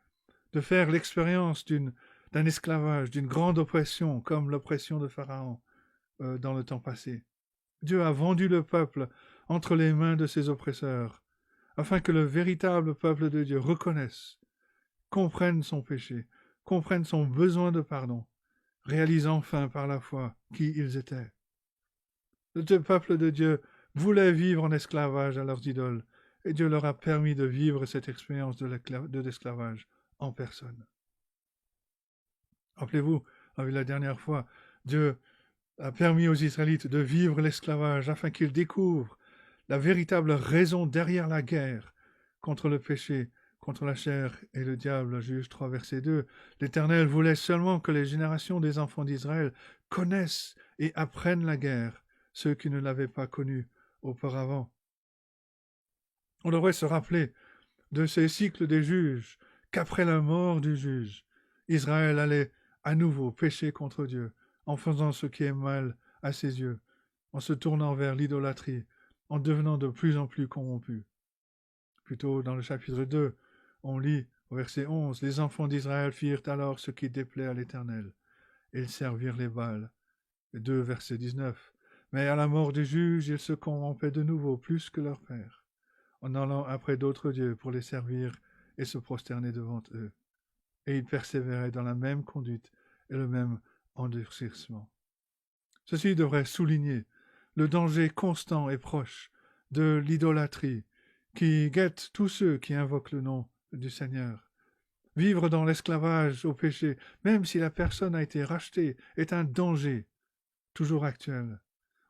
de faire l'expérience d'un esclavage, d'une grande oppression, comme l'oppression de Pharaon dans le temps passé. Dieu a vendu le peuple entre les mains de ses oppresseurs, afin que le véritable peuple de Dieu reconnaisse, comprenne son péché, comprenne son besoin de pardon, réalise enfin par la foi qui ils étaient. Le peuple de Dieu voulait vivre en esclavage à leurs idoles, et Dieu leur a permis de vivre cette expérience de l'esclavage en personne. Rappelez-vous, la dernière fois, Dieu a permis aux Israélites de vivre l'esclavage afin qu'ils découvrent la véritable raison derrière la guerre contre le péché, contre la chair et le diable. Juge 3, verset 2. L'Éternel voulait seulement que les générations des enfants d'Israël connaissent et apprennent la guerre, ceux qui ne l'avaient pas connue auparavant. On devrait se rappeler de ces cycles des juges, qu'après la mort du juge, Israël allait à nouveau pécher contre Dieu, en faisant ce qui est mal à ses yeux, en se tournant vers l'idolâtrie, en devenant de plus en plus corrompu. Plutôt dans le chapitre 2, on lit au verset 11, « Les enfants d'Israël firent alors ce qui déplaît à l'Éternel. Ils servirent les Baals. » 2, verset 19, « Mais à la mort du juge, ils se corrompaient de nouveau plus que leur père, en allant après d'autres dieux pour les servir et se prosterner devant eux. Et ils persévéraient dans la même conduite et le même endurcissement. » Ceci devrait souligner le danger constant et proche de l'idolâtrie qui guette tous ceux qui invoquent le nom du Seigneur. Vivre dans l'esclavage au péché, même si la personne a été rachetée, est un danger toujours actuel.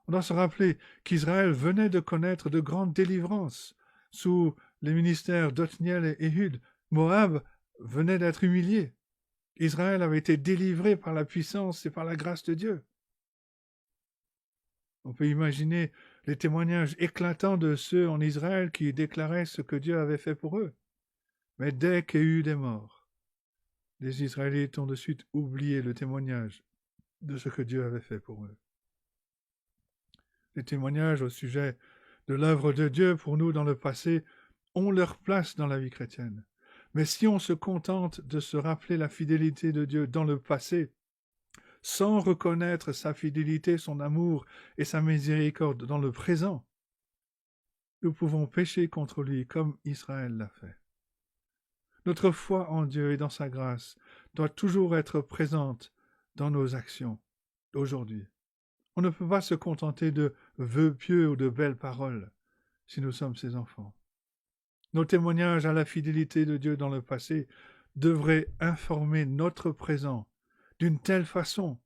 On doit se rappeler qu'Israël venait de connaître de grandes délivrances sous les ministères d'Othniel et Éhud. Moab venait d'être humilié. Israël avait été délivré par la puissance et par la grâce de Dieu. On peut imaginer les témoignages éclatants de ceux en Israël qui déclaraient ce que Dieu avait fait pour eux. Mais dès qu'Éhud est mort, les Israélites ont de suite oublié le témoignage de ce que Dieu avait fait pour eux. Les témoignages au sujet de l'œuvre de Dieu pour nous dans le passé ont leur place dans la vie chrétienne. Mais si on se contente de se rappeler la fidélité de Dieu dans le passé, sans reconnaître sa fidélité, son amour et sa miséricorde dans le présent, nous pouvons pécher contre lui comme Israël l'a fait. Notre foi en Dieu et dans sa grâce doit toujours être présente dans nos actions aujourd'hui. On ne peut pas se contenter de vœux pieux ou de belles paroles si nous sommes ses enfants. Nos témoignages à la fidélité de Dieu dans le passé devraient informer notre présent d'une telle façon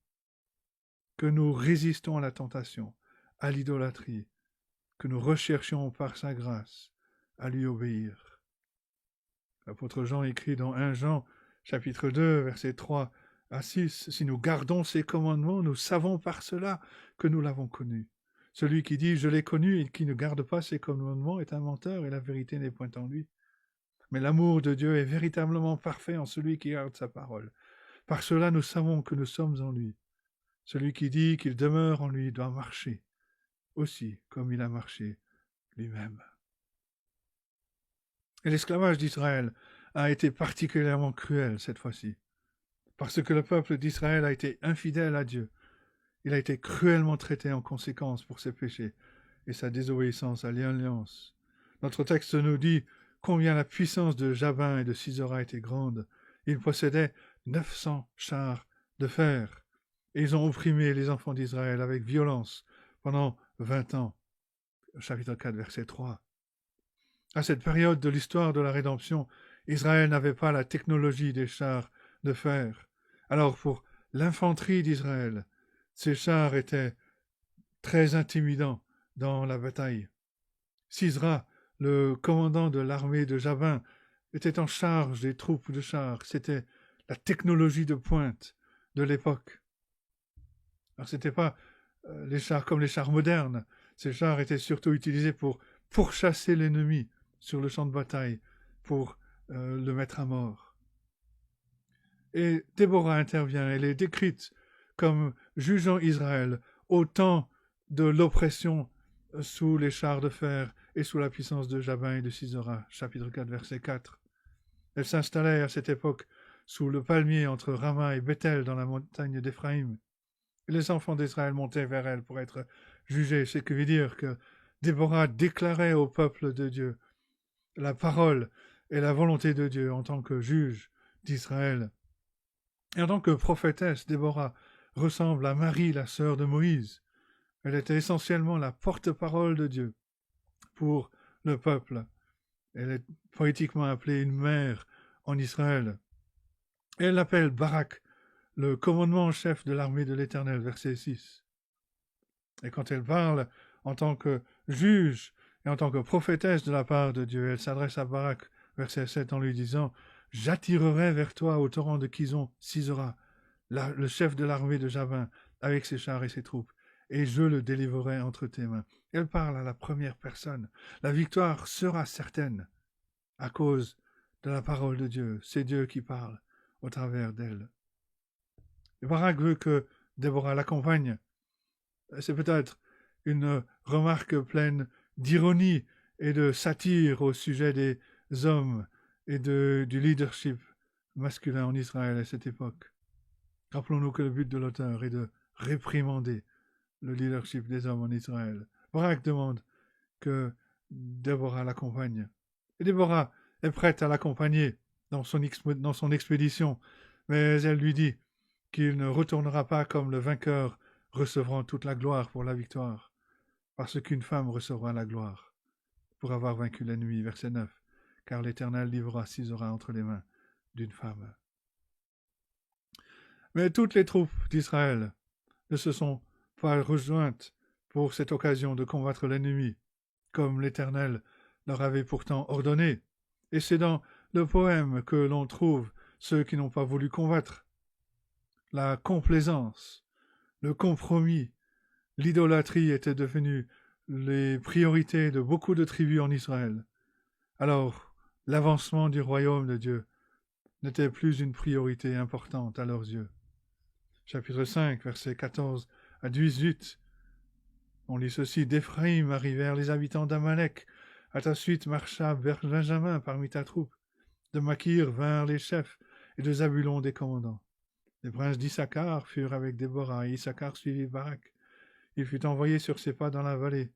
que nous résistons à la tentation, à l'idolâtrie, que nous recherchions par sa grâce à lui obéir. L'apôtre Jean écrit dans 1 Jean, chapitre 2, versets 3 à 6, « Si nous gardons ses commandements, nous savons par cela que nous l'avons connu. Celui qui dit « Je l'ai connu » et qui ne garde pas ses commandements est un menteur et la vérité n'est point en lui. Mais l'amour de Dieu est véritablement parfait en celui qui garde sa parole. Par cela, nous savons que nous sommes en lui. Celui qui dit qu'il demeure en lui doit marcher aussi comme il a marché lui-même. » Et l'esclavage d'Israël a été particulièrement cruel cette fois-ci, parce que le peuple d'Israël a été infidèle à Dieu. Il a été cruellement traité en conséquence pour ses péchés et sa désobéissance à l'alliance. Notre texte nous dit combien la puissance de Jabin et de Sisera était grande. Ils possédaient 900 chars de fer, et ils ont opprimé les enfants d'Israël avec violence pendant 20 ans. Chapitre 4, verset 3. À cette période de l'histoire de la rédemption, Israël n'avait pas la technologie des chars de fer. Alors pour l'infanterie d'Israël, ces chars étaient très intimidants dans la bataille. Sisera, le commandant de l'armée de Jabin, était en charge des troupes de chars. C'était la technologie de pointe de l'époque. Alors ce n'était pas les chars comme les chars modernes. Ces chars étaient surtout utilisés pour pourchasser l'ennemi sur le champ de bataille, pour le mettre à mort. Et Déborah intervient, elle est décrite comme jugeant Israël au temps de l'oppression sous les chars de fer et sous la puissance de Jabin et de Sisera, chapitre 4, verset 4. Elle s'installait à cette époque sous le palmier entre Rama et Bethel dans la montagne d'Éphraïm. Et les enfants d'Israël montaient vers elle pour être jugés, ce qui veut dire que Déborah déclarait au peuple de Dieu la parole et la volonté de Dieu en tant que juge d'Israël. Et en tant que prophétesse, Déborah ressemble à Marie, la sœur de Moïse. Elle était essentiellement la porte-parole de Dieu pour le peuple. Elle est poétiquement appelée une mère en Israël. Elle l'appelle Barak, le commandement en chef de l'armée de l'Éternel, verset 6. Et quand elle parle en tant que juge et en tant que prophétesse de la part de Dieu, elle s'adresse à Barak, verset 7, en lui disant « J'attirerai vers toi au torrent de Kison, Sisera, le chef de l'armée de Jabin, avec ses chars et ses troupes, et je le délivrerai entre tes mains. » Elle parle à la première personne. La victoire sera certaine à cause de la parole de Dieu. C'est Dieu qui parle au travers d'elle. Et Barak veut que Déborah l'accompagne. C'est peut-être une remarque pleine d'ironie et de satire au sujet des hommes et du leadership masculin en Israël à cette époque. Rappelons-nous que le but de l'auteur est de réprimander le leadership des hommes en Israël. Barak demande que Déborah l'accompagne. Et Déborah est prête à l'accompagner dans son expédition, mais elle lui dit qu'il ne retournera pas comme le vainqueur recevront toute la gloire pour la victoire, parce qu'une femme recevra la gloire pour avoir vaincu l'ennemi, verset 9, car l'Éternel livrera Sisera entre les mains d'une femme. Mais toutes les troupes d'Israël ne se sont pas rejointes pour cette occasion de combattre l'ennemi, comme l'Éternel leur avait pourtant ordonné. Et c'est dans le poème que l'on trouve ceux qui n'ont pas voulu combattre. La complaisance, le compromis, l'idolâtrie étaient devenus les priorités de beaucoup de tribus en Israël. Alors, l'avancement du royaume de Dieu n'était plus une priorité importante à leurs yeux. Chapitre 5, versets 14 à 18, on lit ceci. D'Éphraïm arrivèrent les habitants d'Amalek. À ta suite marcha Benjamin parmi ta troupe. De Makir vinrent les chefs, et de Zabulon des commandants. Les princes d'Issachar furent avec Déborah, et Issachar suivit Barak. Il fut envoyé sur ses pas dans la vallée.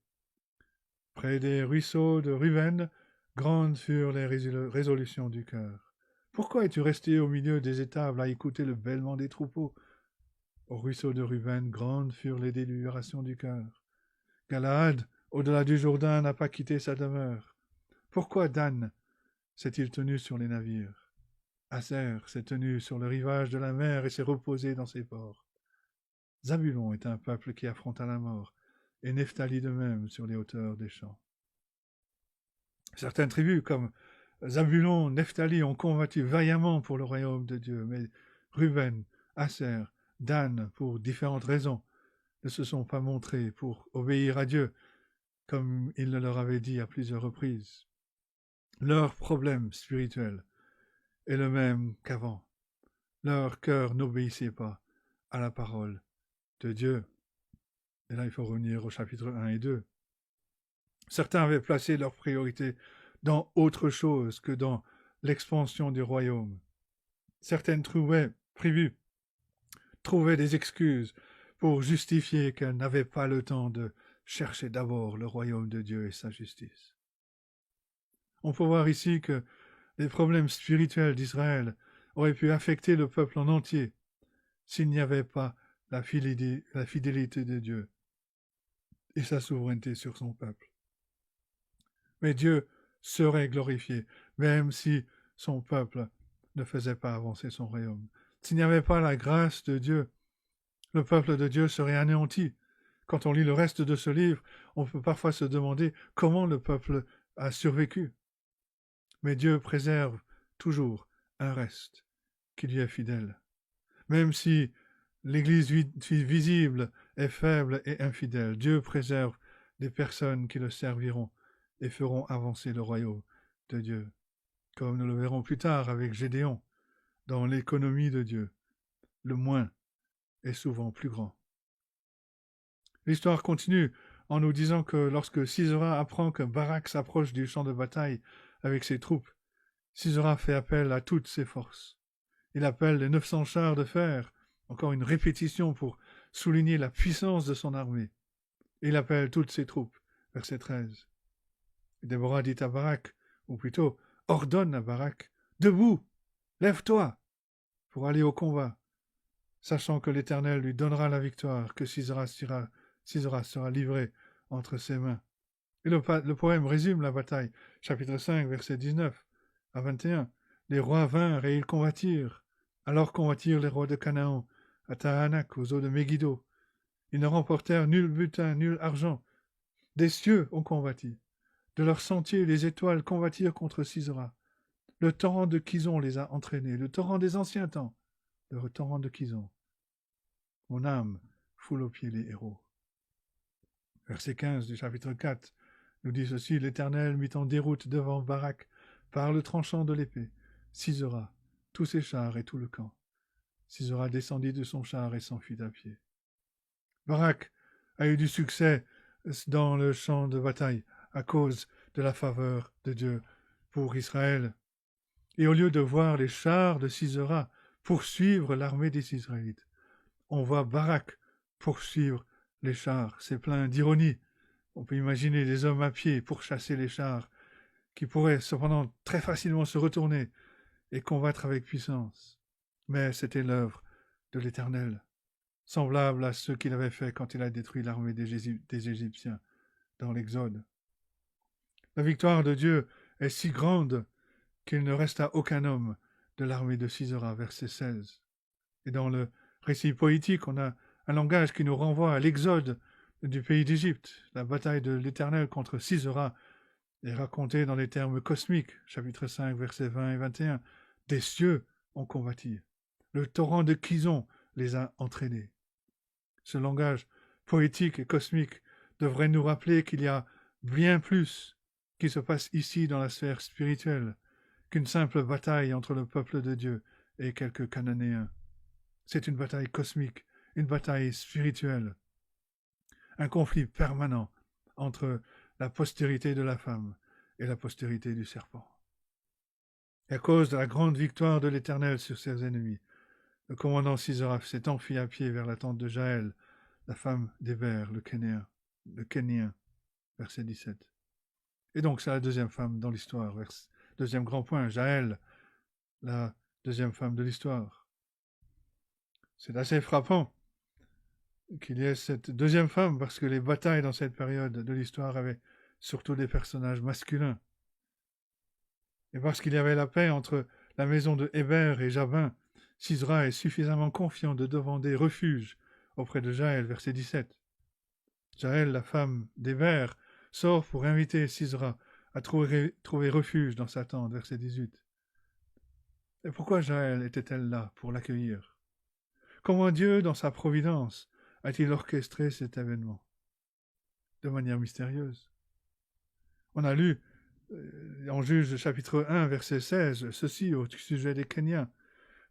Près des ruisseaux de Ruben, grandes furent les résolutions du cœur. Pourquoi es-tu resté au milieu des étables à écouter le bêlement des troupeaux? Au ruisseau de Ruben, grandes furent les délibérations du cœur. Galaad, au-delà du Jourdain, n'a pas quitté sa demeure. Pourquoi Dan s'est-il tenu sur les navires? Aser s'est tenu sur le rivage de la mer et s'est reposé dans ses ports. Zabulon est un peuple qui affronta la mort, et Nephtali de même sur les hauteurs des champs. Certaines tribus, comme Zabulon, Nephtali, ont combattu vaillamment pour le royaume de Dieu, mais Ruben, Aser, Dan, pour différentes raisons, ne se sont pas montrés pour obéir à Dieu, comme il le leur avait dit à plusieurs reprises. Leur problème spirituel est le même qu'avant. Leur cœur n'obéissait pas à la parole de Dieu. Et là, il faut revenir au chapitre 1 et 2. Certains avaient placé leur priorité dans autre chose que dans l'expansion du royaume. Certaines trouvaient des excuses pour justifier qu'elles n'avaient pas le temps de chercher d'abord le royaume de Dieu et sa justice. On peut voir ici que les problèmes spirituels d'Israël auraient pu affecter le peuple en entier s'il n'y avait pas la fidélité de Dieu et sa souveraineté sur son peuple. Mais Dieu serait glorifié, même si son peuple ne faisait pas avancer son royaume. S'il n'y avait pas la grâce de Dieu, le peuple de Dieu serait anéanti. Quand on lit le reste de ce livre, on peut parfois se demander comment le peuple a survécu. Mais Dieu préserve toujours un reste qui lui est fidèle. Même si l'Église visible est faible et infidèle, Dieu préserve des personnes qui le serviront et feront avancer le royaume de Dieu. Comme nous le verrons plus tard avec Gédéon, dans l'économie de Dieu, le moins est souvent plus grand. L'histoire continue en nous disant que lorsque Sisera apprend que Barak s'approche du champ de bataille avec ses troupes, Sisera fait appel à toutes ses forces. Il appelle les 900 chars de fer, encore une répétition pour souligner la puissance de son armée. Il appelle toutes ses troupes, verset 13. Déborah dit à Barak, ou plutôt ordonne à Barak, « Debout, lève-toi pour aller au combat, sachant que l'Éternel lui donnera la victoire, que Sisera sera livré entre ses mains. » Et le poème résume la bataille, chapitre 5, verset 19 à 21. Les rois vinrent et ils combattirent. Alors combattirent les rois de Canaan, à Tahanak, aux eaux de Megiddo. Ils ne remportèrent nul butin, nul argent. Des cieux ont combattu. De leur sentier, les étoiles combattirent contre Sisera. Le torrent de Kison les a entraînés, le torrent des anciens temps, le torrent de Kison. Mon âme foule aux pieds les héros. Verset 15 du chapitre 4 nous dit ceci, l'Éternel mit en déroute devant Barak par le tranchant de l'épée, Sisera, tous ses chars et tout le camp. Sisera descendit de son char et s'enfuit à pied. Barak a eu du succès dans le champ de bataille à cause de la faveur de Dieu pour Israël. Et au lieu de voir les chars de Sisera poursuivre l'armée des Israélites, on voit Barak poursuivre les chars. C'est plein d'ironie. On peut imaginer des hommes à pied pourchasser les chars qui pourraient cependant très facilement se retourner et combattre avec puissance. Mais c'était l'œuvre de l'Éternel, semblable à ce qu'il avait fait quand il a détruit l'armée des Égyptiens dans l'Exode. La victoire de Dieu est si grande qu'il ne resta aucun homme de l'armée de Sisera, verset 16. Et dans le récit poétique, on a un langage qui nous renvoie à l'exode du pays d'Égypte. La bataille de l'Éternel contre Sisera est racontée dans les termes cosmiques, chapitre 5, versets 20 et 21. Des cieux ont combattu. Le torrent de Kison les a entraînés. Ce langage poétique et cosmique devrait nous rappeler qu'il y a bien plus qui se passe ici dans la sphère spirituelle qu'une simple bataille entre le peuple de Dieu et quelques Cananéens. C'est une bataille cosmique, une bataille spirituelle, un conflit permanent entre la postérité de la femme et la postérité du serpent. Et à cause de la grande victoire de l'Éternel sur ses ennemis, le commandant Sisera s'est enfui à pied vers la tente de Jaël, la femme d'Héber, le Kénien, verset 17. Et donc c'est la deuxième femme dans l'histoire, deuxième grand point, Jaël, la deuxième femme de l'histoire. C'est assez frappant qu'il y ait cette deuxième femme, parce que les batailles dans cette période de l'histoire avaient surtout des personnages masculins. Et parce qu'il y avait la paix entre la maison de Héber et Jabin, Sisera est suffisamment confiant de demander refuge auprès de Jaël, verset 17. Jaël, la femme d'Héber, sort pour inviter Sisera à trouver refuge dans sa tente, verset 18. Et pourquoi Jaël était-elle là pour l'accueillir? Comment Dieu, dans sa providence, a-t-il orchestré cet événement? De manière mystérieuse. On a lu en Juge chapitre 1, verset 16, ceci au sujet des Kéniens.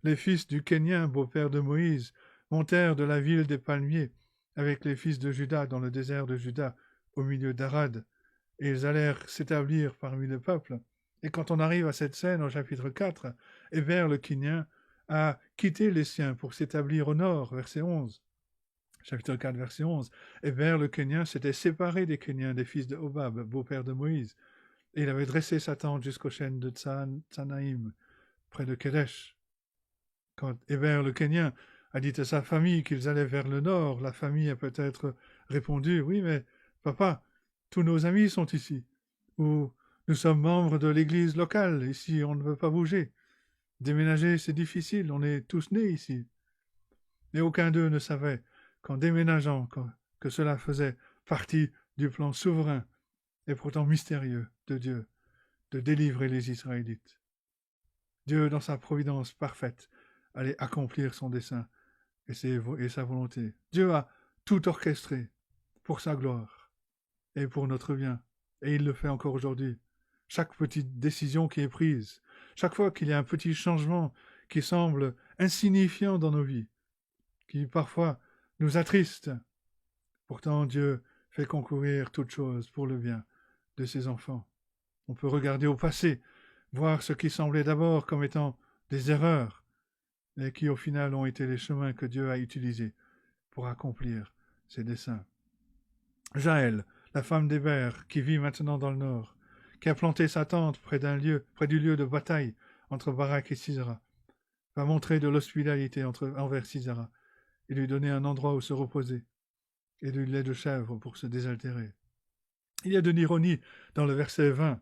Les fils du Kénien, beau-père de Moïse, montèrent de la ville des palmiers avec les fils de Juda dans le désert de Juda, au milieu d'Arad, et ils allèrent s'établir parmi le peuple. Et quand on arrive à cette scène au chapitre 4, Héber le Kénien a quitté les siens pour s'établir au nord, verset 11. Chapitre 4, verset 11. Héber le Kénien s'était séparé des Kéniens, des fils de Hobab, beau-père de Moïse, et il avait dressé sa tente jusqu'aux chênes de Tsanaïm, près de Kédesh. Quand Héber le Kénien a dit à sa famille qu'ils allaient vers le nord, la famille a peut-être répondu « Oui, mais papa, tous nos amis sont ici. » Ou « Nous sommes membres de l'église locale, ici on ne veut pas bouger. Déménager c'est difficile, on est tous nés ici. » Mais aucun d'eux ne savait qu'en déménageant, que cela faisait partie du plan souverain et pourtant mystérieux de Dieu de délivrer les Israélites. Dieu, dans sa providence parfaite, allait accomplir son dessein et sa volonté. Dieu a tout orchestré pour sa gloire et pour notre bien. Et il le fait encore aujourd'hui. Chaque petite décision qui est prise, chaque fois qu'il y a un petit changement qui semble insignifiant dans nos vies, qui parfois nous attriste, pourtant Dieu fait concourir toutes choses pour le bien de ses enfants. On peut regarder au passé, voir ce qui semblait d'abord comme étant des erreurs, et qui au final ont été les chemins que Dieu a utilisés pour accomplir ses desseins. Jaël, la femme d'Héber, qui vit maintenant dans le nord, qui a planté sa tente près du lieu de bataille entre Barak et Sisera, va montrer de l'hospitalité envers Sisera et lui donner un endroit où se reposer et du lait de chèvre pour se désaltérer. Il y a de l'ironie dans le verset 20.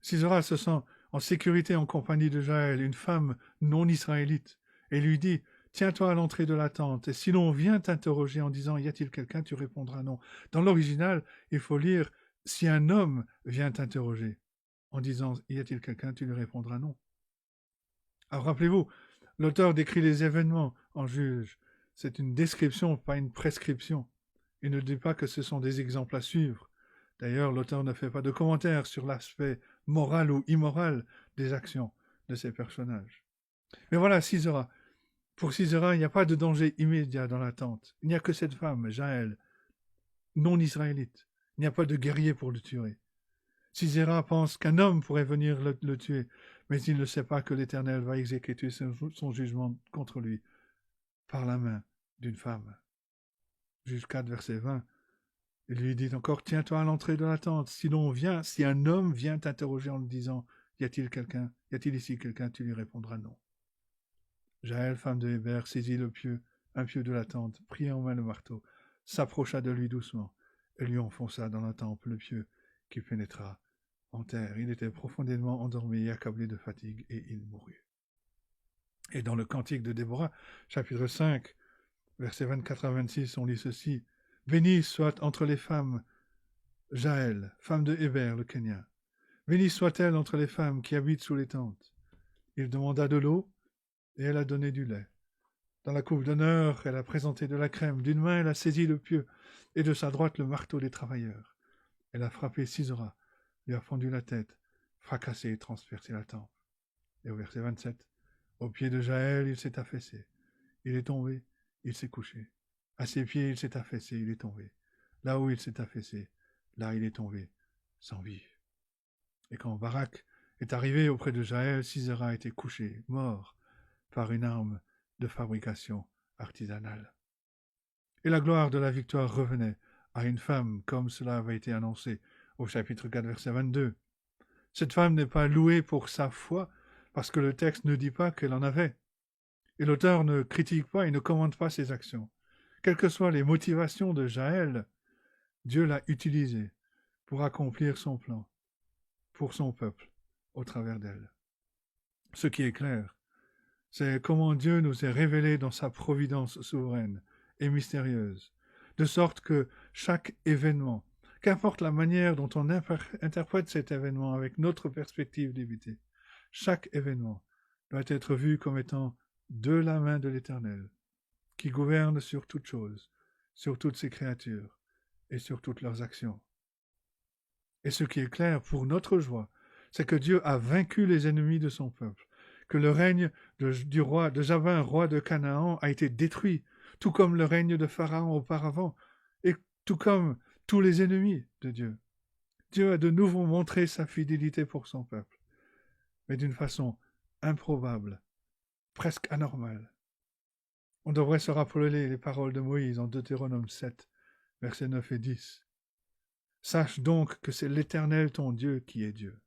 Sisera se sent en sécurité en compagnie de Jaël, une femme non israélite, et lui dit « Tiens-toi à l'entrée de la tente, et si l'on vient t'interroger en disant « Y a-t-il quelqu'un ?» tu répondras « Non ». Dans l'original, il faut lire « Si un homme vient t'interroger en disant « Y a-t-il quelqu'un ?» tu lui répondras « Non ». Alors rappelez-vous, l'auteur décrit les événements en juge. C'est une description, pas une prescription. Il ne dit pas que ce sont des exemples à suivre. D'ailleurs, l'auteur ne fait pas de commentaires sur l'aspect moral ou immoral des actions de ces personnages. Mais voilà, Sisera. Pour Sisera, il n'y a pas de danger immédiat dans la tente. Il n'y a que cette femme, Jaël, non israélite. Il n'y a pas de guerrier pour le tuer. Sisera pense qu'un homme pourrait venir le tuer, mais il ne sait pas que l'Éternel va exécuter son jugement contre lui par la main d'une femme. Juge 4, verset 20. Il lui dit encore, tiens-toi à l'entrée de la tente. Si un homme vient t'interroger en lui disant, y a-t-il ici quelqu'un, tu lui répondras non. Jaël, femme de Héber, saisit un pieu de la tente, prit en main le marteau, s'approcha de lui doucement, et lui enfonça dans la tempe le pieu qui pénétra en terre. Il était profondément endormi et accablé de fatigue, et il mourut. Et dans le Cantique de Déborah, chapitre 5, versets 24 à 26, on lit ceci. « Bénie soit entre les femmes Jaël, femme de Héber, le Kénien. Bénie soit-elle entre les femmes qui habitent sous les tentes. Il demanda de l'eau, et elle a donné du lait. Dans la coupe d'honneur, elle a présenté de la crème. D'une main, elle a saisi le pieu, et de sa droite le marteau des travailleurs. Elle a frappé Sisera, lui a fendu la tête, fracassé et transpercé la tempe. » Et au verset 27, « Au pied de Jaël, il s'est affaissé. Il est tombé, il s'est couché. À ses pieds, il s'est affaissé, il est tombé. Là où il s'est affaissé, là il est tombé, sans vie. » Et quand Barak est arrivé auprès de Jaël, Sisera était couché, mort, par une arme de fabrication artisanale. Et la gloire de la victoire revenait à une femme, comme cela avait été annoncé au chapitre 4, verset 22. Cette femme n'est pas louée pour sa foi, parce que le texte ne dit pas qu'elle en avait. Et l'auteur ne critique pas et ne commente pas ses actions. Quelles que soient les motivations de Jaël, Dieu l'a utilisée pour accomplir son plan, pour son peuple, au travers d'elle. Ce qui est clair, c'est comment Dieu nous est révélé dans sa providence souveraine et mystérieuse, de sorte que chaque événement, qu'importe la manière dont on interprète cet événement avec notre perspective limitée, chaque événement doit être vu comme étant de la main de l'Éternel, qui gouverne sur toutes choses, sur toutes ses créatures et sur toutes leurs actions. Et ce qui est clair pour notre joie, c'est que Dieu a vaincu les ennemis de son peuple, que le règne de Jabin, roi de Canaan, a été détruit, tout comme le règne de Pharaon auparavant, et tout comme tous les ennemis de Dieu. Dieu a de nouveau montré sa fidélité pour son peuple, mais d'une façon improbable, presque anormale. On devrait se rappeler les paroles de Moïse en Deutéronome 7, versets 9 et 10. Sache donc que c'est l'Éternel ton Dieu qui est Dieu.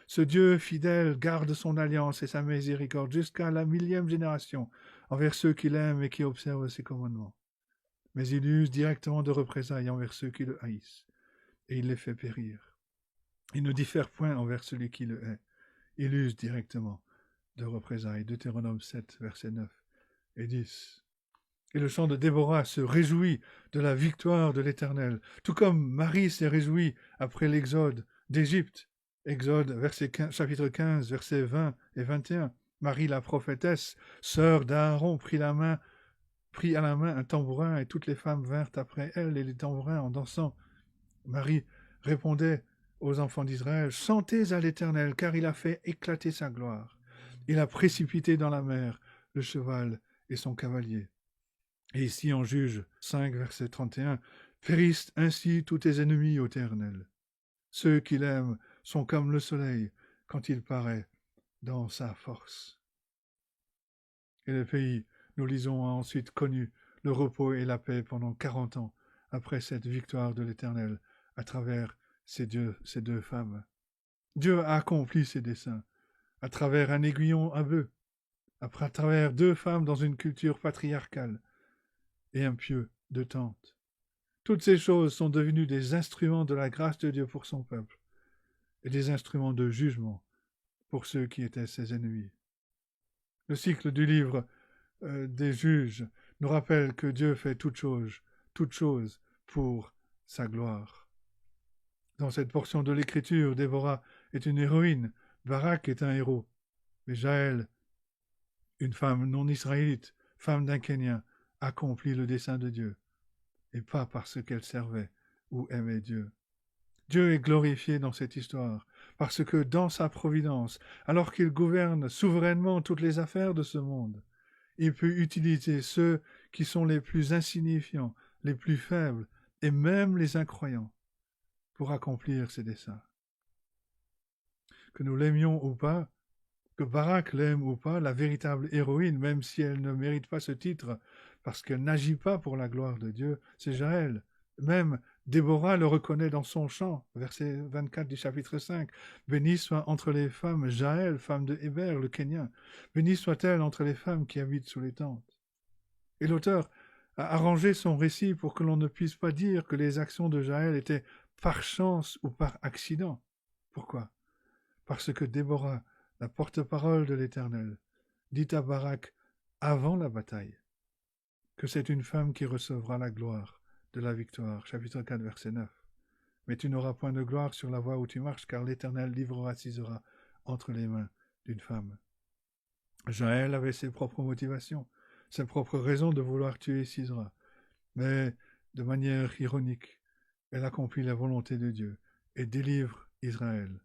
Ce Dieu fidèle garde son alliance et sa miséricorde jusqu'à la 1000e génération envers ceux qui l'aiment et qui observent ses commandements. Mais il use directement de représailles envers ceux qui le haïssent, et il les fait périr. Il ne diffère point envers celui qui le hait. Il use directement de représailles. Deutéronome 7, versets 9 et 10. Et le chant de Déborah se réjouit de la victoire de l'Éternel, tout comme Marie s'est réjouie après l'exode d'Égypte. Exode, chapitre 15, versets 20 et 21. Marie la prophétesse, sœur d'Aaron, prit à la main un tambourin, et toutes les femmes vinrent après elle et les tambourins en dansant. Marie répondait aux enfants d'Israël, « Chantez à l'Éternel, car il a fait éclater sa gloire. Il a précipité dans la mer le cheval et son cavalier. » Et ici, en Juge 5, verset 31, « Périssent ainsi tous tes ennemis, ô Éternel. Ceux qui l'aiment sont comme le soleil quand il paraît dans sa force. » Et le pays, nous lisons, a ensuite connu le repos et la paix pendant 40 ans après cette victoire de l'Éternel à travers ces deux femmes. Dieu a accompli ses desseins à travers un aiguillon à bœuf, à travers 2 femmes dans une culture patriarcale et un pieu de tente. Toutes ces choses sont devenues des instruments de la grâce de Dieu pour son peuple et des instruments de jugement pour ceux qui étaient ses ennemis. Le cycle du livre des Juges nous rappelle que Dieu fait toutes choses pour sa gloire. Dans cette portion de l'Écriture, Déborah est une héroïne, Barak est un héros, mais Jaël, une femme non israélite, femme d'un Kénien, accomplit le dessein de Dieu, et pas parce qu'elle servait ou aimait Dieu. Dieu est glorifié dans cette histoire, parce que dans sa providence, alors qu'il gouverne souverainement toutes les affaires de ce monde, il peut utiliser ceux qui sont les plus insignifiants, les plus faibles, et même les incroyants, pour accomplir ses desseins. Que nous l'aimions ou pas, que Barak l'aime ou pas, la véritable héroïne, même si elle ne mérite pas ce titre, parce qu'elle n'agit pas pour la gloire de Dieu, c'est Jaël. Même Déborah le reconnaît dans son chant, verset 24 du chapitre 5. « Bénie soit entre les femmes Jaël, femme de Héber, le Kénien. Bénie soit-elle entre les femmes qui habitent sous les tentes. » Et l'auteur a arrangé son récit pour que l'on ne puisse pas dire que les actions de Jaël étaient par chance ou par accident. Pourquoi ? Parce que Déborah, la porte-parole de l'Éternel, dit à Barak avant la bataille que c'est une femme qui recevra la gloire de la victoire. Chapitre 4, verset 9. Mais tu n'auras point de gloire sur la voie où tu marches, car l'Éternel livrera Sisera entre les mains d'une femme. Jaël avait ses propres motivations, ses propres raisons de vouloir tuer Sisera, mais de manière ironique, elle accomplit la volonté de Dieu et délivre Israël,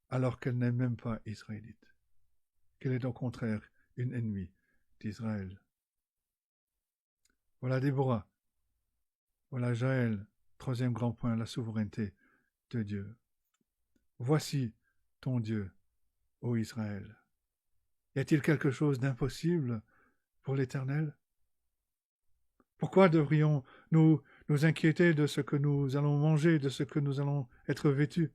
alors qu'elle n'est même pas israélite, qu'elle est au contraire une ennemie d'Israël. Voilà Déborah, voilà Jaël, troisième grand point, la souveraineté de Dieu. Voici ton Dieu, ô Israël. Y a-t-il quelque chose d'impossible pour l'Éternel ? Pourquoi devrions-nous nous inquiéter de ce que nous allons manger, de ce que nous allons être vêtus ?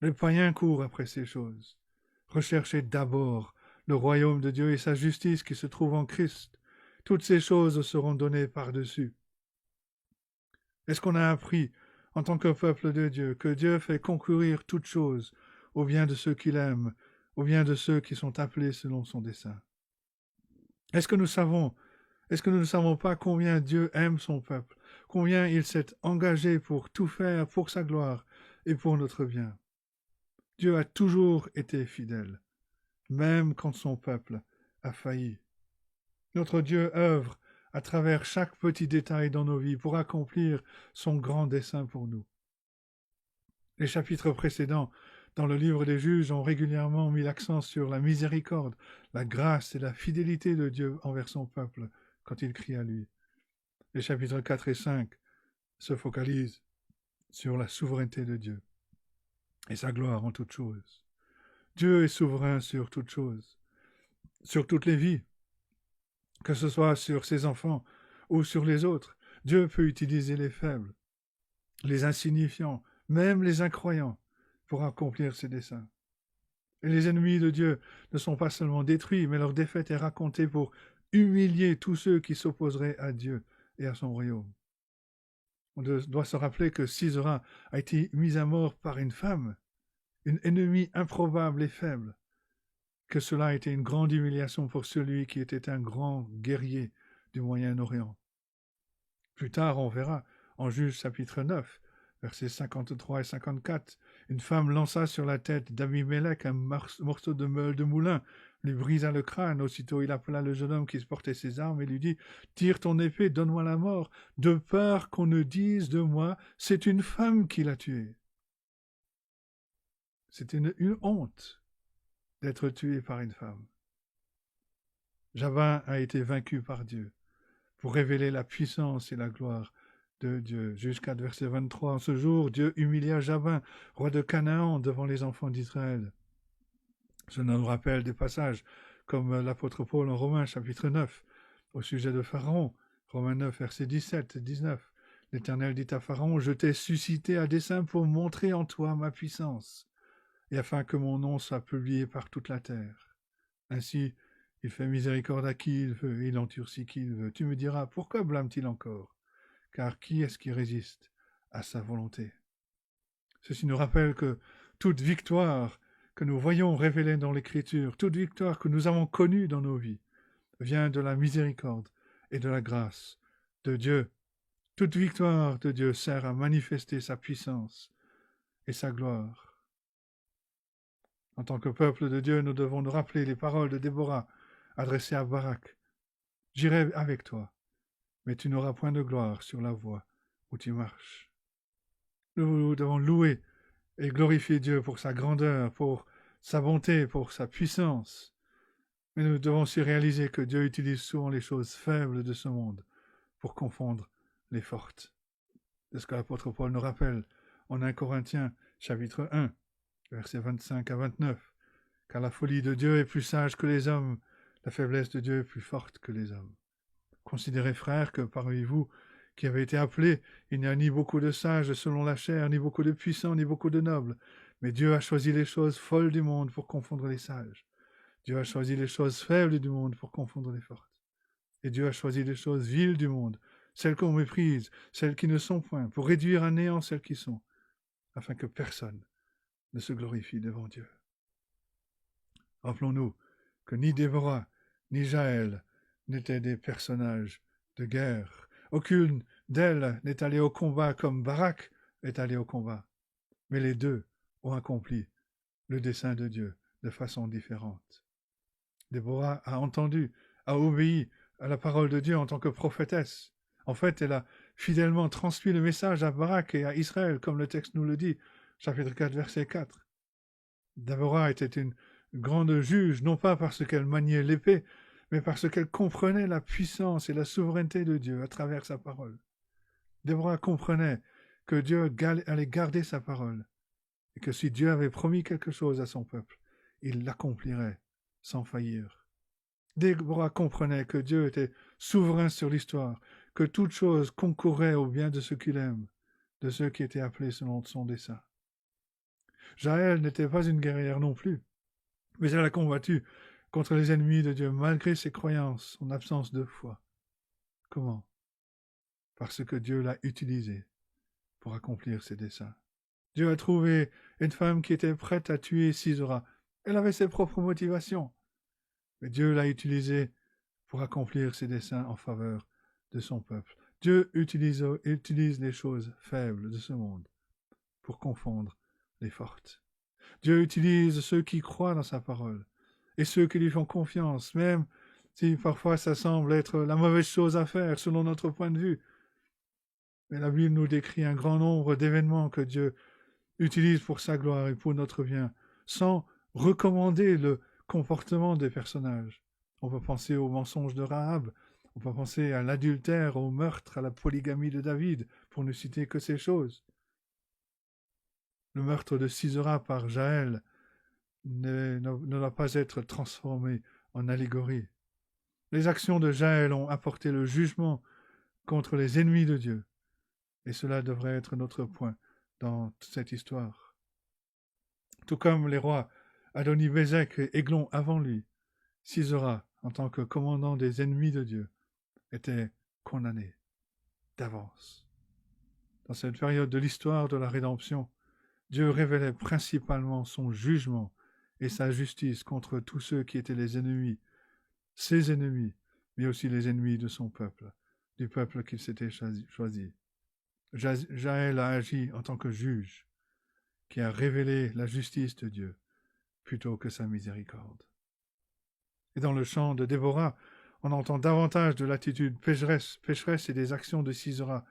Les païens courent après ces choses. Recherchez d'abord le royaume de Dieu et sa justice qui se trouve en Christ. Toutes ces choses seront données par-dessus. Est-ce qu'on a appris, en tant que peuple de Dieu, que Dieu fait concourir toutes choses au bien de ceux qu'il aime, au bien de ceux qui sont appelés selon son dessein ? Est-ce que nous ne savons pas combien Dieu aime son peuple, combien il s'est engagé pour tout faire pour sa gloire et pour notre bien ? Dieu a toujours été fidèle, même quand son peuple a failli. Notre Dieu œuvre à travers chaque petit détail dans nos vies pour accomplir son grand dessein pour nous. Les chapitres précédents dans le livre des Juges ont régulièrement mis l'accent sur la miséricorde, la grâce et la fidélité de Dieu envers son peuple quand il crie à lui. Les chapitres 4 et 5 se focalisent sur la souveraineté de Dieu. et sa gloire en toutes choses. Dieu est souverain sur toutes choses, sur toutes les vies, que ce soit sur ses enfants ou sur les autres. Dieu peut utiliser les faibles, les insignifiants, même les incroyants, pour accomplir ses desseins. Et les ennemis de Dieu ne sont pas seulement détruits, mais leur défaite est racontée pour humilier tous ceux qui s'opposeraient à Dieu et à son royaume. On doit se rappeler que Sisera a été mis à mort par une femme, une ennemie improbable et faible, que cela a été une grande humiliation pour celui qui était un grand guerrier du Moyen-Orient. Plus tard, on verra, en Juge chapitre 9, versets 53 et 54, une femme lança sur la tête d'Abimélec un morceau de meule de moulin, lui brisa le crâne. Aussitôt, il appela le jeune homme qui portait ses armes et lui dit « Tire ton épée, donne-moi la mort, de peur qu'on ne dise de moi, c'est une femme qui l'a tué. » C'est une honte d'être tué par une femme. Jabin a été vaincu par Dieu pour révéler la puissance et la gloire de Dieu. Jusqu'à verset 23, en ce jour, Dieu humilia Jabin, roi de Canaan, devant les enfants d'Israël. Je nous rappelle des passages comme l'apôtre Paul en Romains chapitre 9, au sujet de Pharaon, Romains 9, versets 17 et 19. L'Éternel dit à Pharaon, je t'ai suscité à dessein pour montrer en toi ma puissance, et afin que mon nom soit publié par toute la terre. Ainsi, il fait miséricorde à qui il veut, et il endurcit qui il veut. Tu me diras, pourquoi blâme-t-il encore? Car qui est-ce qui résiste à sa volonté? Ceci nous rappelle que toute victoire que nous voyons révélée dans l'Écriture, toute victoire que nous avons connue dans nos vies, vient de la miséricorde et de la grâce de Dieu. Toute victoire de Dieu sert à manifester sa puissance et sa gloire. En tant que peuple de Dieu, nous devons nous rappeler les paroles de Déborah adressées à Barak. « J'irai avec toi, mais tu n'auras point de gloire sur la voie où tu marches. » Nous devons louer et glorifier Dieu pour sa grandeur, pour sa bonté, pour sa puissance. Mais nous devons aussi réaliser que Dieu utilise souvent les choses faibles de ce monde pour confondre les fortes. C'est ce que l'apôtre Paul nous rappelle en 1 Corinthiens chapitre 1, versets 25 à 29. Car la folie de Dieu est plus sage que les hommes, la faiblesse de Dieu est plus forte que les hommes. Considérez, frères, que parmi vous qui avez été appelés, il n'y a ni beaucoup de sages selon la chair, ni beaucoup de puissants, ni beaucoup de nobles. Mais Dieu a choisi les choses folles du monde pour confondre les sages. Dieu a choisi les choses faibles du monde pour confondre les fortes. Et Dieu a choisi les choses viles du monde, celles qu'on méprise, celles qui ne sont point, pour réduire à néant celles qui sont, afin que personne ne se glorifie devant Dieu. Rappelons-nous que ni Déborah, ni Jaël n'étaient des personnages de guerre. Aucune d'elles n'est allée au combat comme Barak est allé au combat. Mais les deux ont accompli le dessein de Dieu de façon différente. Déborah a entendu, a obéi à la parole de Dieu en tant que prophétesse. En fait, elle a fidèlement transmis le message à Barak et à Israël, comme le texte nous le dit, chapitre 4, verset 4. Déborah était une grande juge, non pas parce qu'elle maniait l'épée, mais parce qu'elle comprenait la puissance et la souveraineté de Dieu à travers sa parole. Déborah comprenait que Dieu allait garder sa parole, et que si Dieu avait promis quelque chose à son peuple, il l'accomplirait sans faillir. Déborah comprenait que Dieu était souverain sur l'histoire, que toute chose concourait au bien de ceux qu'il aime, de ceux qui étaient appelés selon son dessein. Jaël n'était pas une guerrière non plus, mais elle a combattu contre les ennemis de Dieu malgré ses croyances, son absence de foi. Comment? Parce que Dieu l'a utilisée pour accomplir ses desseins. Dieu a trouvé une femme qui était prête à tuer Sisera. Elle avait ses propres motivations, mais Dieu l'a utilisée pour accomplir ses desseins en faveur de son peuple. Dieu utilise les choses faibles de ce monde pour confondre les fortes. Dieu utilise ceux qui croient dans sa parole et ceux qui lui font confiance, même si parfois ça semble être la mauvaise chose à faire selon notre point de vue. Mais la Bible nous décrit un grand nombre d'événements que Dieu utilise pour sa gloire et pour notre bien, sans recommander le comportement des personnages. On peut penser au mensonge de Rahab, on peut penser à l'adultère, au meurtre, à la polygamie de David, pour ne citer que ces choses. Le meurtre de Sisera par Jaël ne doit pas être transformé en allégorie. Les actions de Jaël ont apporté le jugement contre les ennemis de Dieu. Et cela devrait être notre point dans cette histoire. Tout comme les rois Adoni-Bézek et Églon avant lui, Sisera, en tant que commandant des ennemis de Dieu, était condamné d'avance. Dans cette période de l'histoire de la rédemption, Dieu révélait principalement son jugement et sa justice contre tous ceux qui étaient les ennemis, ses ennemis, mais aussi les ennemis de son peuple, du peuple qu'il s'était choisi. Jaël a agi en tant que juge, qui a révélé la justice de Dieu plutôt que sa miséricorde. Et dans le chant de Déborah, on entend davantage de l'attitude pécheresse et des actions de Sisera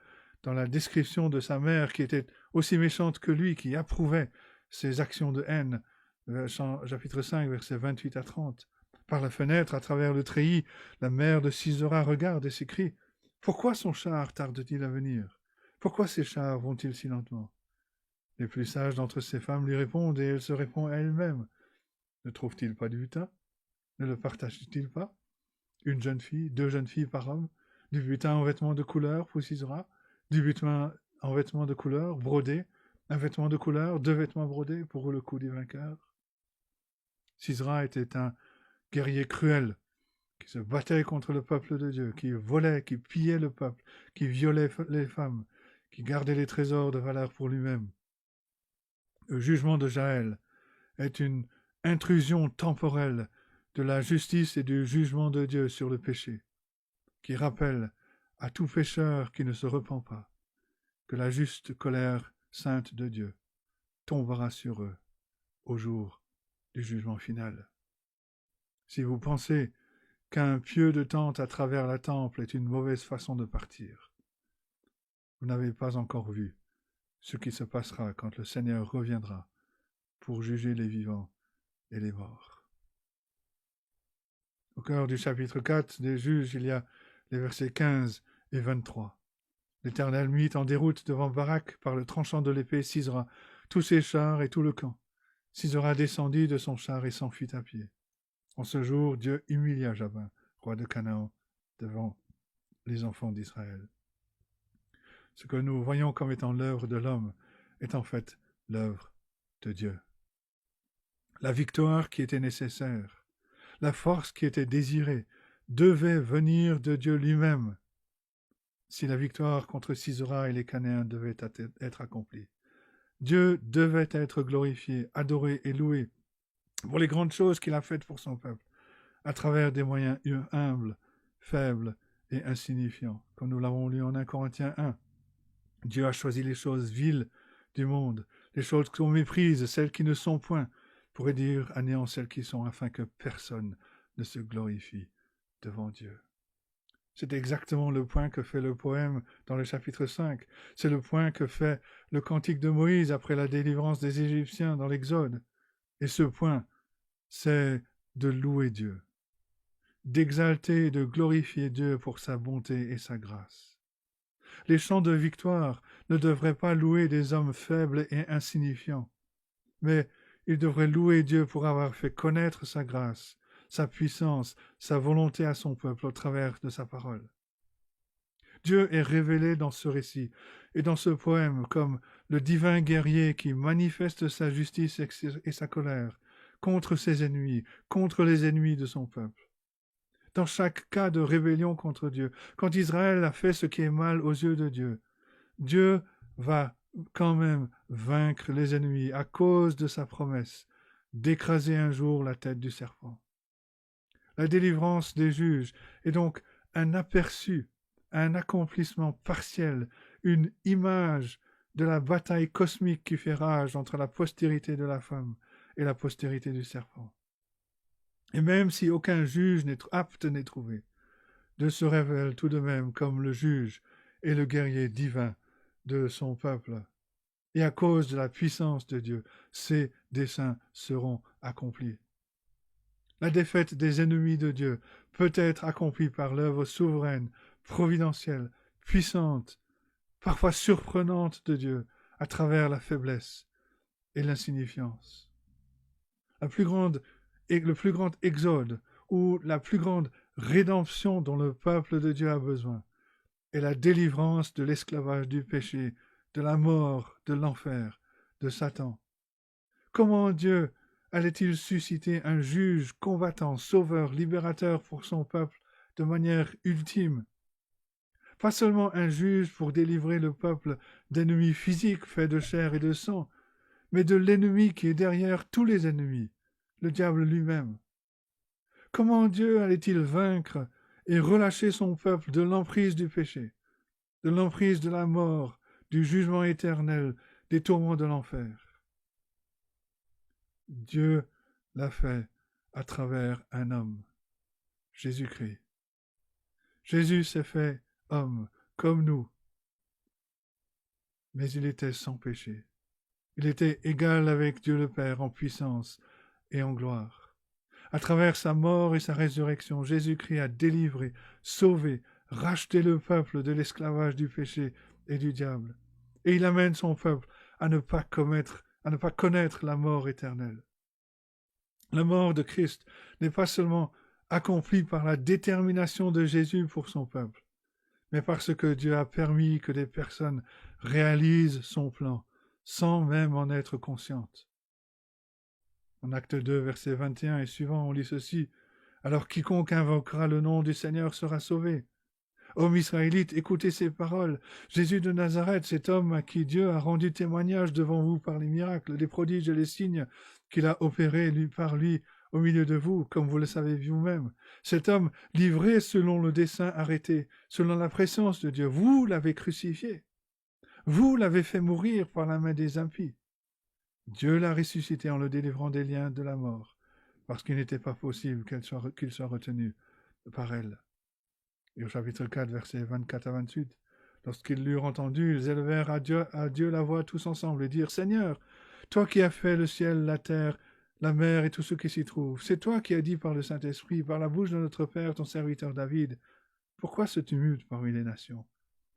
dans la description de sa mère qui était aussi méchante que lui, qui approuvait ses actions de haine. Chapitre 5, versets 28 à 30. Par la fenêtre, à travers le treillis, la mère de Sisera regarde et s'écrie « Pourquoi son char tarde-t-il à venir? Pourquoi ces chars vont-ils si lentement ?» Les plus sages d'entre ces femmes lui répondent et elle se répond à elle-même. Ne trouve-t-il pas du butin? Ne le partage-t-il pas? Une jeune fille, 2 jeunes filles par homme, du butin en vêtements de couleur pour Sisera, du butin en vêtements de couleur brodé, un vêtement de couleur, 2 vêtements brodés pour le coup du vainqueur. Sisera était un guerrier cruel qui se battait contre le peuple de Dieu, qui volait, qui pillait le peuple, qui violait les femmes, qui gardait les trésors de valeur pour lui-même. Le jugement de Jaël est une intrusion temporelle de la justice et du jugement de Dieu sur le péché, qui rappelle à tout pécheur qui ne se repent pas que la juste colère sainte de Dieu tombera sur eux au jour du jugement final. Si vous pensez qu'un pieu de tente à travers la temple est une mauvaise façon de partir, vous n'avez pas encore vu ce qui se passera quand le Seigneur reviendra pour juger les vivants et les morts. Au cœur du chapitre 4 des Juges, il y a les versets 15 et 23. L'Éternel mit en déroute devant Barak par le tranchant de l'épée Sisera, tous ses chars et tout le camp. Sisera descendit de son char et s'enfuit à pied. En ce jour, Dieu humilia Jabin, roi de Canaan, devant les enfants d'Israël. Ce que nous voyons comme étant l'œuvre de l'homme est en fait l'œuvre de Dieu. La victoire qui était nécessaire, la force qui était désirée, devait venir de Dieu lui-même si la victoire contre Sisera et les Canéens devait être accomplie. Dieu devait être glorifié, adoré et loué pour les grandes choses qu'il a faites pour son peuple, à travers des moyens humbles, faibles et insignifiants, comme nous l'avons lu en 1 Corinthiens 1. Dieu a choisi les choses viles du monde, les choses qu'on méprise, celles qui ne sont point, pour réduire à néant celles qui sont, afin que personne ne se glorifie devant Dieu. C'est exactement le point que fait le poème dans le chapitre 5. C'est le point que fait le cantique de Moïse après la délivrance des Égyptiens dans l'Exode. Et ce point, c'est de louer Dieu, d'exalter et de glorifier Dieu pour sa bonté et sa grâce. Les chants de victoire ne devraient pas louer des hommes faibles et insignifiants, mais ils devraient louer Dieu pour avoir fait connaître sa grâce, sa puissance, sa volonté à son peuple au travers de sa parole. Dieu est révélé dans ce récit et dans ce poème comme le divin guerrier qui manifeste sa justice et sa colère contre ses ennemis, contre les ennemis de son peuple. Dans chaque cas de rébellion contre Dieu, quand Israël a fait ce qui est mal aux yeux de Dieu, Dieu va quand même vaincre les ennemis à cause de sa promesse d'écraser un jour la tête du serpent. La délivrance des juges est donc un aperçu, un accomplissement partiel, une image de la bataille cosmique qui fait rage entre la postérité de la femme et la postérité du serpent. Et même si aucun juge apte n'est trouvé, Dieu se révèle tout de même comme le juge et le guerrier divin de son peuple. Et à cause de la puissance de Dieu, ses desseins seront accomplis. La défaite des ennemis de Dieu peut être accomplie par l'œuvre souveraine, providentielle, puissante, parfois surprenante de Dieu, à travers la faiblesse et l'insignifiance. Le plus grand exode ou la plus grande rédemption dont le peuple de Dieu a besoin est la délivrance de l'esclavage du péché, de la mort, de l'enfer, de Satan. Comment Dieu allait-il susciter un juge, combattant, sauveur, libérateur pour son peuple de manière ultime? Pas seulement un juge pour délivrer le peuple d'ennemis physiques faits de chair et de sang, mais de l'ennemi qui est derrière tous les ennemis, le diable lui-même. Comment Dieu allait-il vaincre et relâcher son peuple de l'emprise du péché, de l'emprise de la mort, du jugement éternel, des tourments de l'enfer? Dieu l'a fait à travers un homme, Jésus-Christ. Jésus s'est fait homme, comme nous, mais il était sans péché. Il était égal avec Dieu le Père en puissance et en gloire. À travers sa mort et sa résurrection, Jésus-Christ a délivré, sauvé, racheté le peuple de l'esclavage du péché et du diable. Et il amène son peuple à ne pas connaître la mort éternelle. La mort de Christ n'est pas seulement accomplie par la détermination de Jésus pour son peuple, mais parce que Dieu a permis que des personnes réalisent son plan, sans même en être conscientes. En acte 2, verset 21 et suivant, on lit ceci. « Alors quiconque invoquera le nom du Seigneur sera sauvé. » Hommes israélites, écoutez ces paroles. Jésus de Nazareth, cet homme à qui Dieu a rendu témoignage devant vous par les miracles, les prodiges et les signes qu'il a opérés par lui au milieu de vous, comme vous le savez vous-même. Cet homme livré selon le dessein arrêté, selon la présence de Dieu, vous l'avez crucifié. Vous l'avez fait mourir par la main des impies. Dieu l'a ressuscité en le délivrant des liens de la mort, parce qu'il n'était pas possible qu'il soit retenu par elle. Et au chapitre 4, versets 24 à 28, lorsqu'ils l'eurent entendu, ils élevèrent à Dieu la voix tous ensemble et dirent « Seigneur, toi qui as fait le ciel, la terre, la mer et tout ce qui s'y trouve, c'est toi qui as dit par le Saint-Esprit, par la bouche de notre Père, ton serviteur David, pourquoi ce tumulte parmi les nations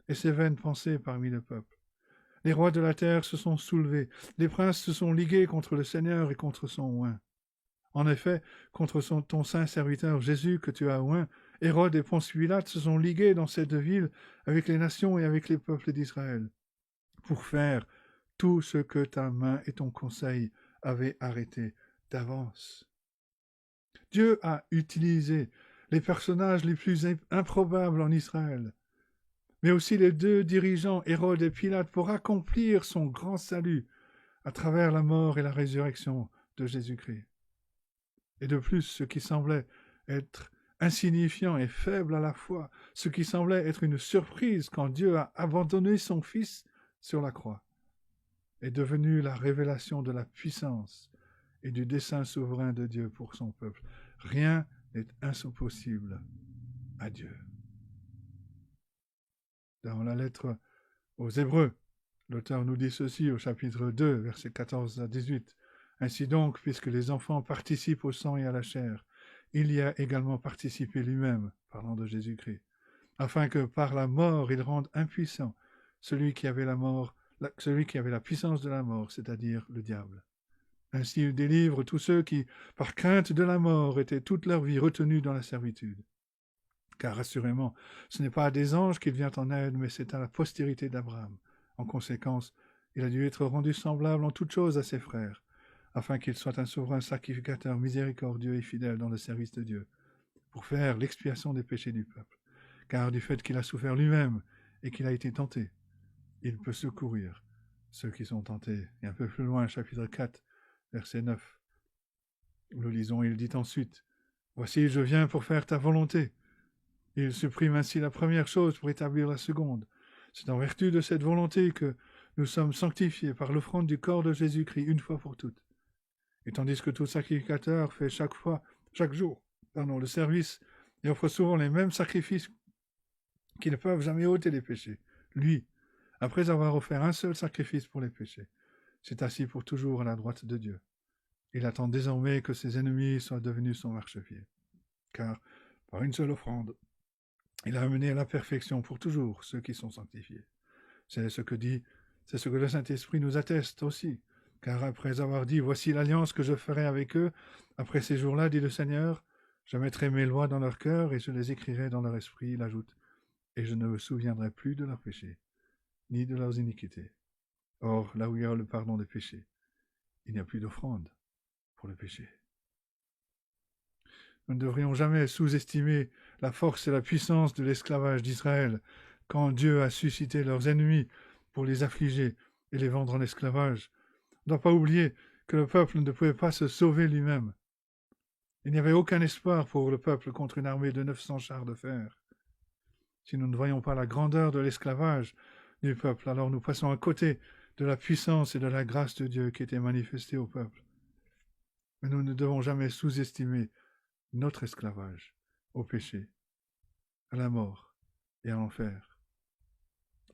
et ces vaines pensées parmi le peuple? Les rois de la terre se sont soulevés, les princes se sont ligués contre le Seigneur et contre son oint. En effet, contre ton saint serviteur Jésus que tu as oint, Hérode et Ponce Pilate se sont ligués dans cette ville avec les nations et avec les peuples d'Israël, pour faire tout ce que ta main et ton conseil avaient arrêté d'avance. Dieu a utilisé les personnages les plus improbables en Israël, mais aussi les deux dirigeants, Hérode et Pilate, pour accomplir son grand salut à travers la mort et la résurrection de Jésus-Christ. Et de plus, ce qui semblait être insignifiant et faible à la fois, ce qui semblait être une surprise quand Dieu a abandonné son Fils sur la croix, est devenu la révélation de la puissance et du dessein souverain de Dieu pour son peuple. Rien n'est impossible à Dieu. Dans la lettre aux Hébreux, l'auteur nous dit ceci au chapitre 2, versets 14 à 18. Ainsi donc, puisque les enfants participent au sang et à la chair, il y a également participé lui-même, parlant de Jésus-Christ, afin que par la mort il rende impuissant celui qui avait la puissance de la mort, c'est-à-dire le diable. Ainsi il délivre tous ceux qui, par crainte de la mort, étaient toute leur vie retenus dans la servitude. Car assurément, ce n'est pas à des anges qu'il vient en aide, mais c'est à la postérité d'Abraham. En conséquence, il a dû être rendu semblable en toutes choses à ses frères, afin qu'il soit un souverain sacrificateur miséricordieux et fidèle dans le service de Dieu, pour faire l'expiation des péchés du peuple. Car du fait qu'il a souffert lui-même et qu'il a été tenté, il peut secourir ceux qui sont tentés. Et un peu plus loin, chapitre 4, verset 9, nous lisons, il dit ensuite, « Voici, je viens pour faire ta volonté. » Il supprime ainsi la première chose pour établir la seconde. C'est en vertu de cette volonté que nous sommes sanctifiés par l'offrande du corps de Jésus-Christ une fois pour toutes. Et tandis que tout sacrificateur fait chaque jour, le service et offre souvent les mêmes sacrifices qui ne peuvent jamais ôter les péchés, lui, après avoir offert un seul sacrifice pour les péchés, s'est assis pour toujours à la droite de Dieu. Il attend désormais que ses ennemis soient devenus son marchepied. Car, par une seule offrande, il a amené à la perfection pour toujours ceux qui sont sanctifiés. C'est ce que le Saint-Esprit nous atteste aussi, Car après avoir dit, voici l'alliance que je ferai avec eux, après ces jours-là, dit le Seigneur, je mettrai mes lois dans leur cœur et je les écrirai dans leur esprit, il ajoute, et je ne me souviendrai plus de leurs péchés, ni de leurs iniquités. Or, là où il y a le pardon des péchés, il n'y a plus d'offrande pour le péché. Nous ne devrions jamais sous-estimer la force et la puissance de l'esclavage d'Israël quand Dieu a suscité leurs ennemis pour les affliger et les vendre en esclavage. On ne doit pas oublier que le peuple ne pouvait pas se sauver lui-même. Il n'y avait aucun espoir pour le peuple contre une armée de 900 chars de fer. Si nous ne voyons pas la grandeur de l'esclavage du peuple, alors nous passons à côté de la puissance et de la grâce de Dieu qui était manifestée au peuple. Mais nous ne devons jamais sous-estimer notre esclavage au péché, à la mort et à l'enfer.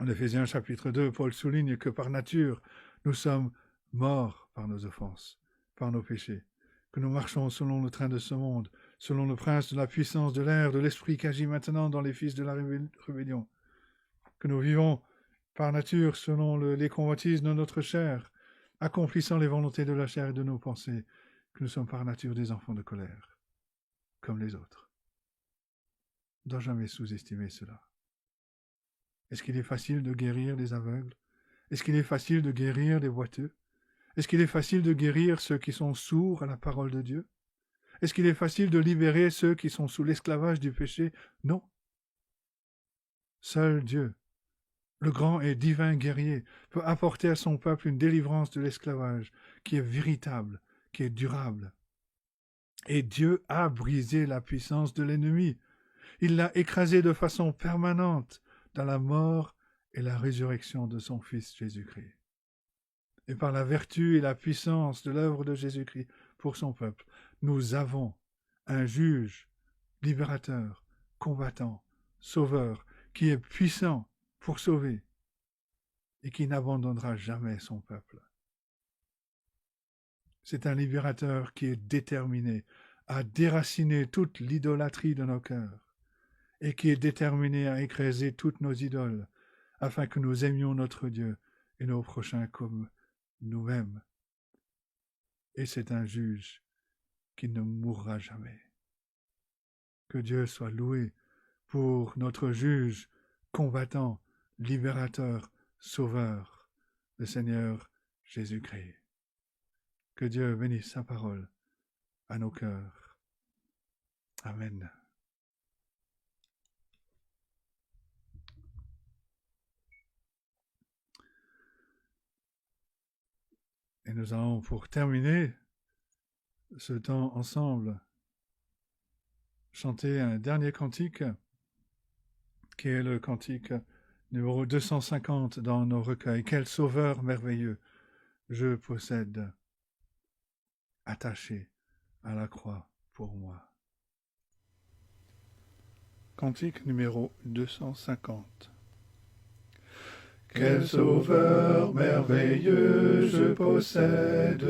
En Éphésiens chapitre 2, Paul souligne que par nature, nous sommes morts par nos offenses, par nos péchés, que nous marchons selon le train de ce monde, selon le prince de la puissance de l'air, de l'esprit qui agit maintenant dans les fils de la rébellion, que nous vivons par nature selon les convoitises de notre chair, accomplissant les volontés de la chair et de nos pensées, que nous sommes par nature des enfants de colère, comme les autres. On ne doit jamais sous-estimer cela. Est-ce qu'il est facile de guérir les aveugles? Est-ce qu'il est facile de guérir les boiteux? Est-ce qu'il est facile de guérir ceux qui sont sourds à la parole de Dieu? Est-ce qu'il est facile de libérer ceux qui sont sous l'esclavage du péché? Non. Seul Dieu, le grand et divin guerrier, peut apporter à son peuple une délivrance de l'esclavage qui est véritable, qui est durable. Et Dieu a brisé la puissance de l'ennemi. Il l'a écrasé de façon permanente dans la mort et la résurrection de son Fils Jésus-Christ. Et par la vertu et la puissance de l'œuvre de Jésus-Christ pour son peuple, nous avons un juge, libérateur, combattant, sauveur, qui est puissant pour sauver et qui n'abandonnera jamais son peuple. C'est un libérateur qui est déterminé à déraciner toute l'idolâtrie de nos cœurs et qui est déterminé à écraser toutes nos idoles afin que nous aimions notre Dieu et nos prochains comme nous-mêmes. Et c'est un juge qui ne mourra jamais. Que Dieu soit loué pour notre juge, combattant, libérateur, sauveur, le Seigneur Jésus-Christ. Que Dieu bénisse sa parole à nos cœurs. Amen. Et nous allons, pour terminer ce temps ensemble, chanter un dernier cantique, qui est le cantique numéro 250 dans nos recueils. Quel sauveur merveilleux je possède, attaché à la croix pour moi. Cantique numéro 250. Quel sauveur merveilleux je possède,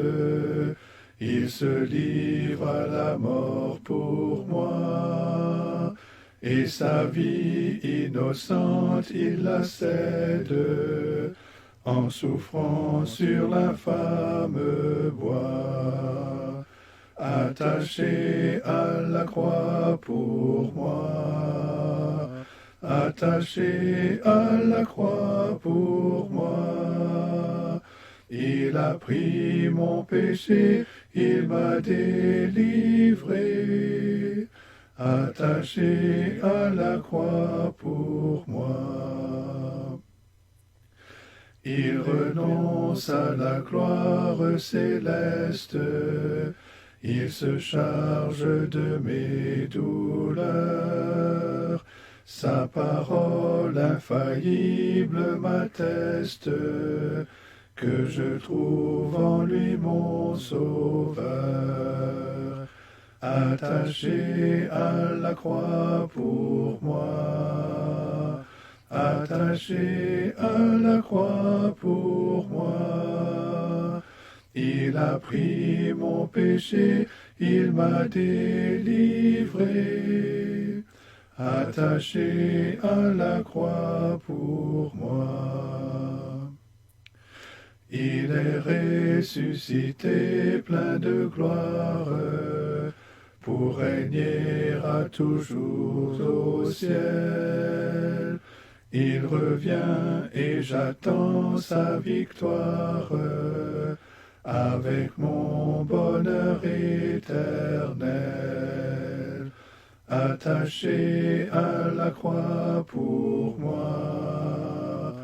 il se livre à la mort pour moi, et sa vie innocente il la cède, en souffrant sur l'infâme bois. Attaché à la croix pour moi, attaché à la croix pour moi. Il a pris mon péché, il m'a délivré, attaché à la croix pour moi. Il renonce à la gloire céleste, il se charge de mes douleurs. Sa parole infaillible m'atteste que je trouve en lui mon sauveur. Attaché à la croix pour moi, attaché à la croix pour moi. Il a pris mon péché, il m'a délivré, attaché à la croix pour moi. Il est ressuscité plein de gloire pour régner à toujours au ciel. Il revient et j'attends sa victoire avec mon bonheur éternel. Attaché à la croix pour moi,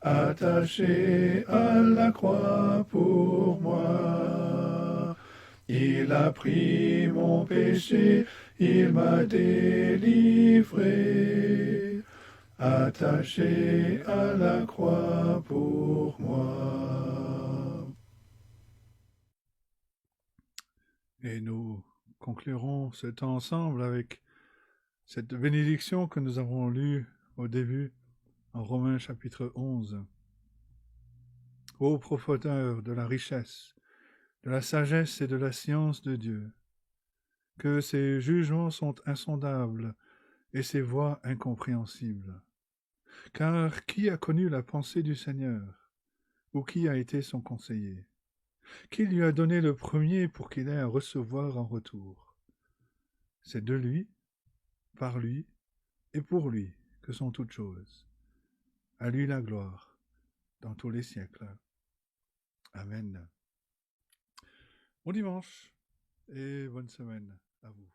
attaché à la croix pour moi. Il a pris mon péché, il m'a délivré, attaché à la croix pour moi. Et nous conclurons ce temps ensemble avec cette bénédiction que nous avons lue au début en Romains chapitre 11. Ô profondeur de la richesse, de la sagesse et de la science de Dieu, que ses jugements sont insondables et ses voies incompréhensibles. Car qui a connu la pensée du Seigneur, ou qui a été son conseiller? Qui lui a donné le premier pour qu'il ait à recevoir en retour? C'est de lui, par lui et pour lui que sont toutes choses. À lui la gloire dans tous les siècles. Amen. Bon dimanche et bonne semaine à vous.